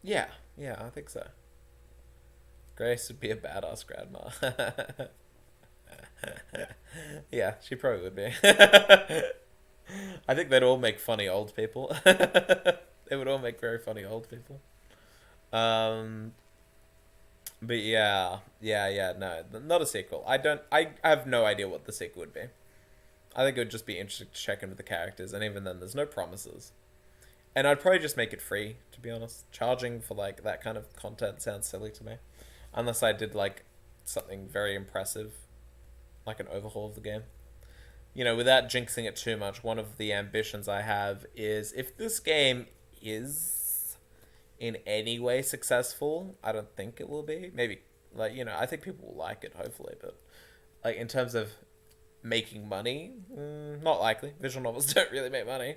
[SPEAKER 1] Yeah, I think so. Grace would be a badass grandma. Yeah, she probably would be. I think they'd all make funny old people. They would all make very funny old people. But yeah, no, not a sequel. I have no idea what the sequel would be. I think it would just be interesting to check in with the characters, and even then, there's no promises. And I'd probably just make it free, to be honest. Charging for, like, that kind of content sounds silly to me. Unless I did, like, something very impressive, like an overhaul of the game. You know, without jinxing it too much, one of the ambitions I have is, if this game is in any way successful, I don't think it will be. Maybe, like, you know, I think people will like it, hopefully, but, like, in terms of making money, not likely. Visual novels don't really make money.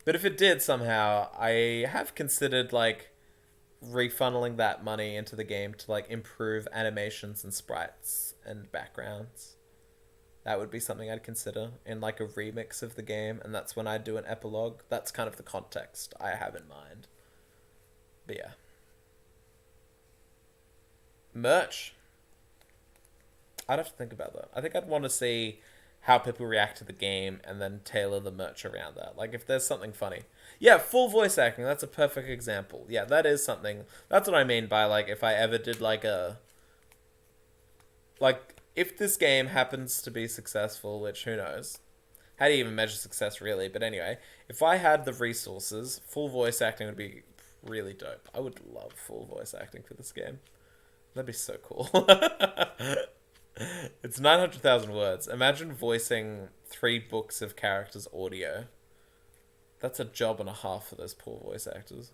[SPEAKER 1] But if it did somehow, I have considered, like, refunneling that money into the game to, like, improve animations and sprites and backgrounds. That would be something I'd consider in, like, a remix of the game, and that's when I do an epilogue. That's kind of the context I have in mind. But yeah. Merch. I'd have to think about that. I think I'd want to see how people react to the game and then tailor the merch around that. Like, if there's something funny. Yeah, full voice acting. That's a perfect example. Yeah, that is something. That's what I mean by, like, if I ever did, like, a... Like, if this game happens to be successful, which who knows? How do you even measure success, really? But anyway, if I had the resources, full voice acting would be really dope. I would love full voice acting for this game. That'd be so cool. It's 900,000 words. Imagine voicing 3 books of characters' audio. That's a job and a half for those poor voice actors.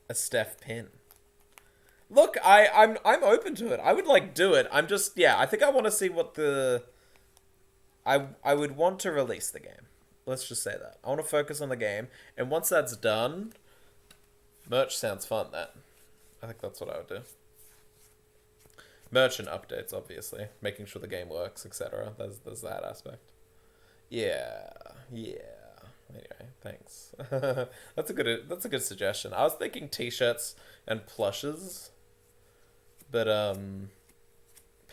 [SPEAKER 1] A Steph Pin. Look, I'm open to it. I would, like, do it. I'm just, yeah, I think I want to see what the... I would want to release the game. Let's just say that. I want to focus on the game. And once that's done, merch sounds fun, that. I think that's what I would do. Merchant updates, obviously. Making sure the game works, etc. There's that aspect. Yeah. Anyway, thanks. That's a good suggestion. I was thinking t-shirts and plushes. But,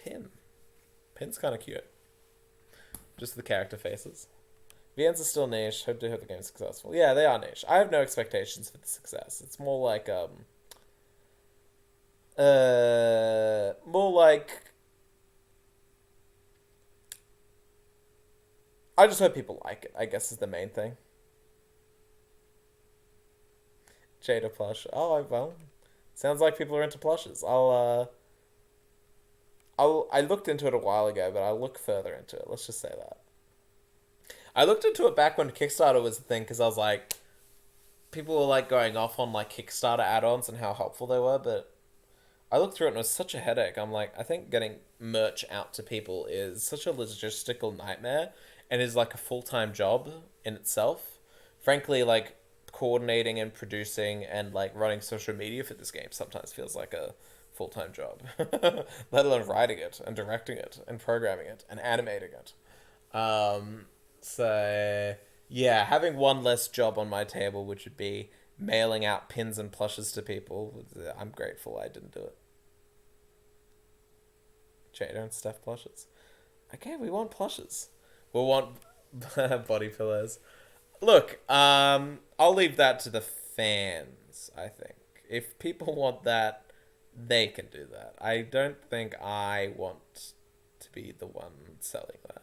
[SPEAKER 1] Pin's kind of cute. Just the character faces. VNs are still niche. Hope the game's successful. Yeah, they are niche. I have no expectations for the success. It's more like, I just hope people like it, I guess, is the main thing. Jayda plush. Oh, well, sounds like people are into plushes. I looked into it a while ago, but I'll look further into it. Let's just say that. I looked into it back when Kickstarter was a thing, because I was like, people were, like, going off on, like, Kickstarter add-ons and how helpful they were, but I looked through it and it was such a headache. I'm like, I think getting merch out to people is such a logistical nightmare and is like a full-time job in itself. Frankly, like, coordinating and producing and, like, running social media for this game sometimes feels like a full-time job. Let alone writing it and directing it and programming it and animating it. So yeah, having one less job on my table, which would be mailing out pins and plushes to people, I'm grateful I didn't do it. Jayda and Steph plushes. Okay, we want plushes. We'll want body pillows. Look, I'll leave that to the fans, I think. If people want that, they can do that. I don't think I want to be the one selling that.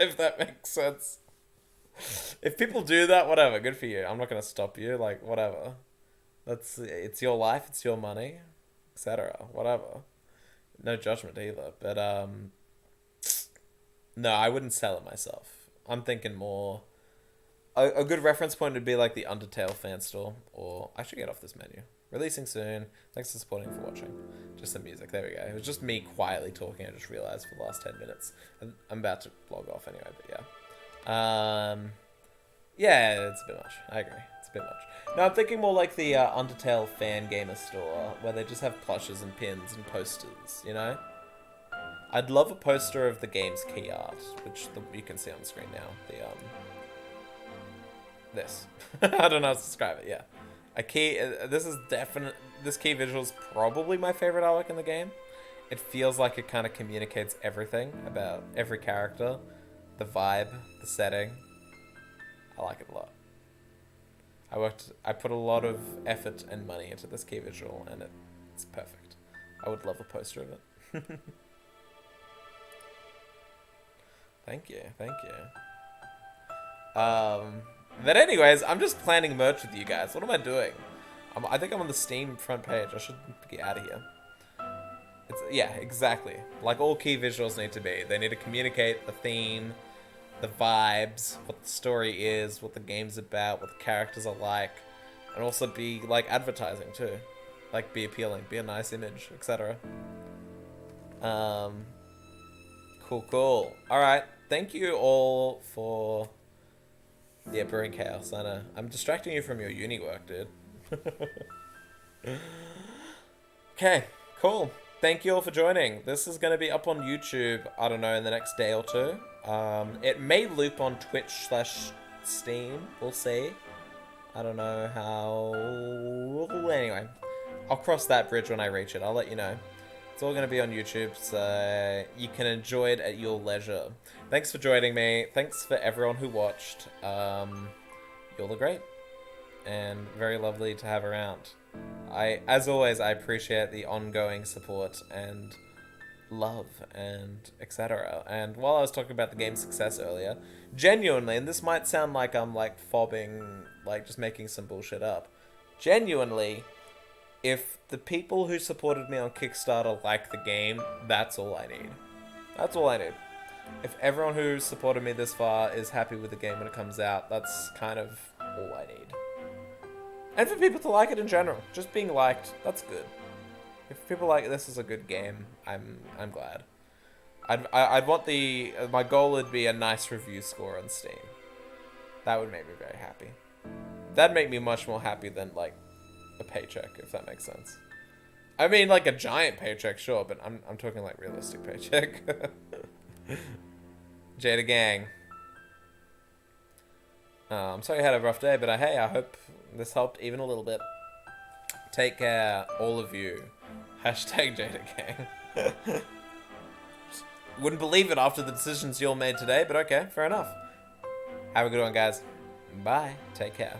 [SPEAKER 1] If that makes sense. If people do that, whatever, good for you. I'm not gonna stop you, like, whatever. It's your life, it's your money, etc. Whatever. No judgment either. But no, I wouldn't sell it myself. I'm thinking more. A good reference point would be like the Undertale fan store, or I should get off this menu. Releasing soon. Thanks for supporting and for watching. Just some music. There we go. It was just me quietly talking. I just realized for the last 10 minutes. I'm about to log off anyway, but yeah. Yeah, it's a bit much. I agree. It's a bit much. No, I'm thinking more like the Undertale fan gamer store, where they just have plushes and pins and posters, you know? I'd love a poster of the game's key art, which you can see on the screen now. This. I don't know how to describe it, yeah. A key, this key visual is probably my favorite artwork in the game. It feels like it kind of communicates everything about every character, the vibe, the setting. I like it a lot. I put a lot of effort and money into this key visual, and it's perfect. I would love a poster of it. Thank you. But anyways, I'm just planning merch with you guys. What am I doing? I think I'm on the Steam front page. I should get out of here. Yeah, exactly. Like all key visuals need to be. They need to communicate the theme, the vibes, what the story is, what the game's about, what the characters are like, and also be like advertising too. Like be appealing, be a nice image, etc. Cool. Alright, thank you all for the Brewing Chaos. I know. I'm distracting you from your uni work, dude. Okay, cool. Thank you all for joining. This is going to be up on YouTube, I don't know, in the next day or two. It may loop on Twitch/Steam. We'll see. I don't know how... Anyway, I'll cross that bridge when I reach it. I'll let you know. It's all going to be on YouTube, so you can enjoy it at your leisure. Thanks for joining me. Thanks for everyone who watched. You're great. And very lovely to have around. As always, I appreciate the ongoing support and love and etc. And while I was talking about the game's success earlier, genuinely, and this might sound like I'm like fobbing, like just making some bullshit up, genuinely, if the people who supported me on Kickstarter like the game, that's all I need. That's all I need. If everyone who supported me this far is happy with the game when it comes out, that's kind of all I need. And for people to like it in general, just being liked, that's good. If people like this is a good game, I'm glad. I'd want my goal would be a nice review score on Steam. That would make me very happy. That'd make me much more happy than like a paycheck, if that makes sense. I mean, like a giant paycheck, sure, but I'm talking like realistic paycheck. Jayda gang. I'm sorry you had a rough day, but hey, I hope this helped even a little bit. Take care, all of you. Hashtag Jayda gang. Wouldn't believe it after the decisions you all made today, but okay, fair enough. Have a good one, guys. Bye. Take care.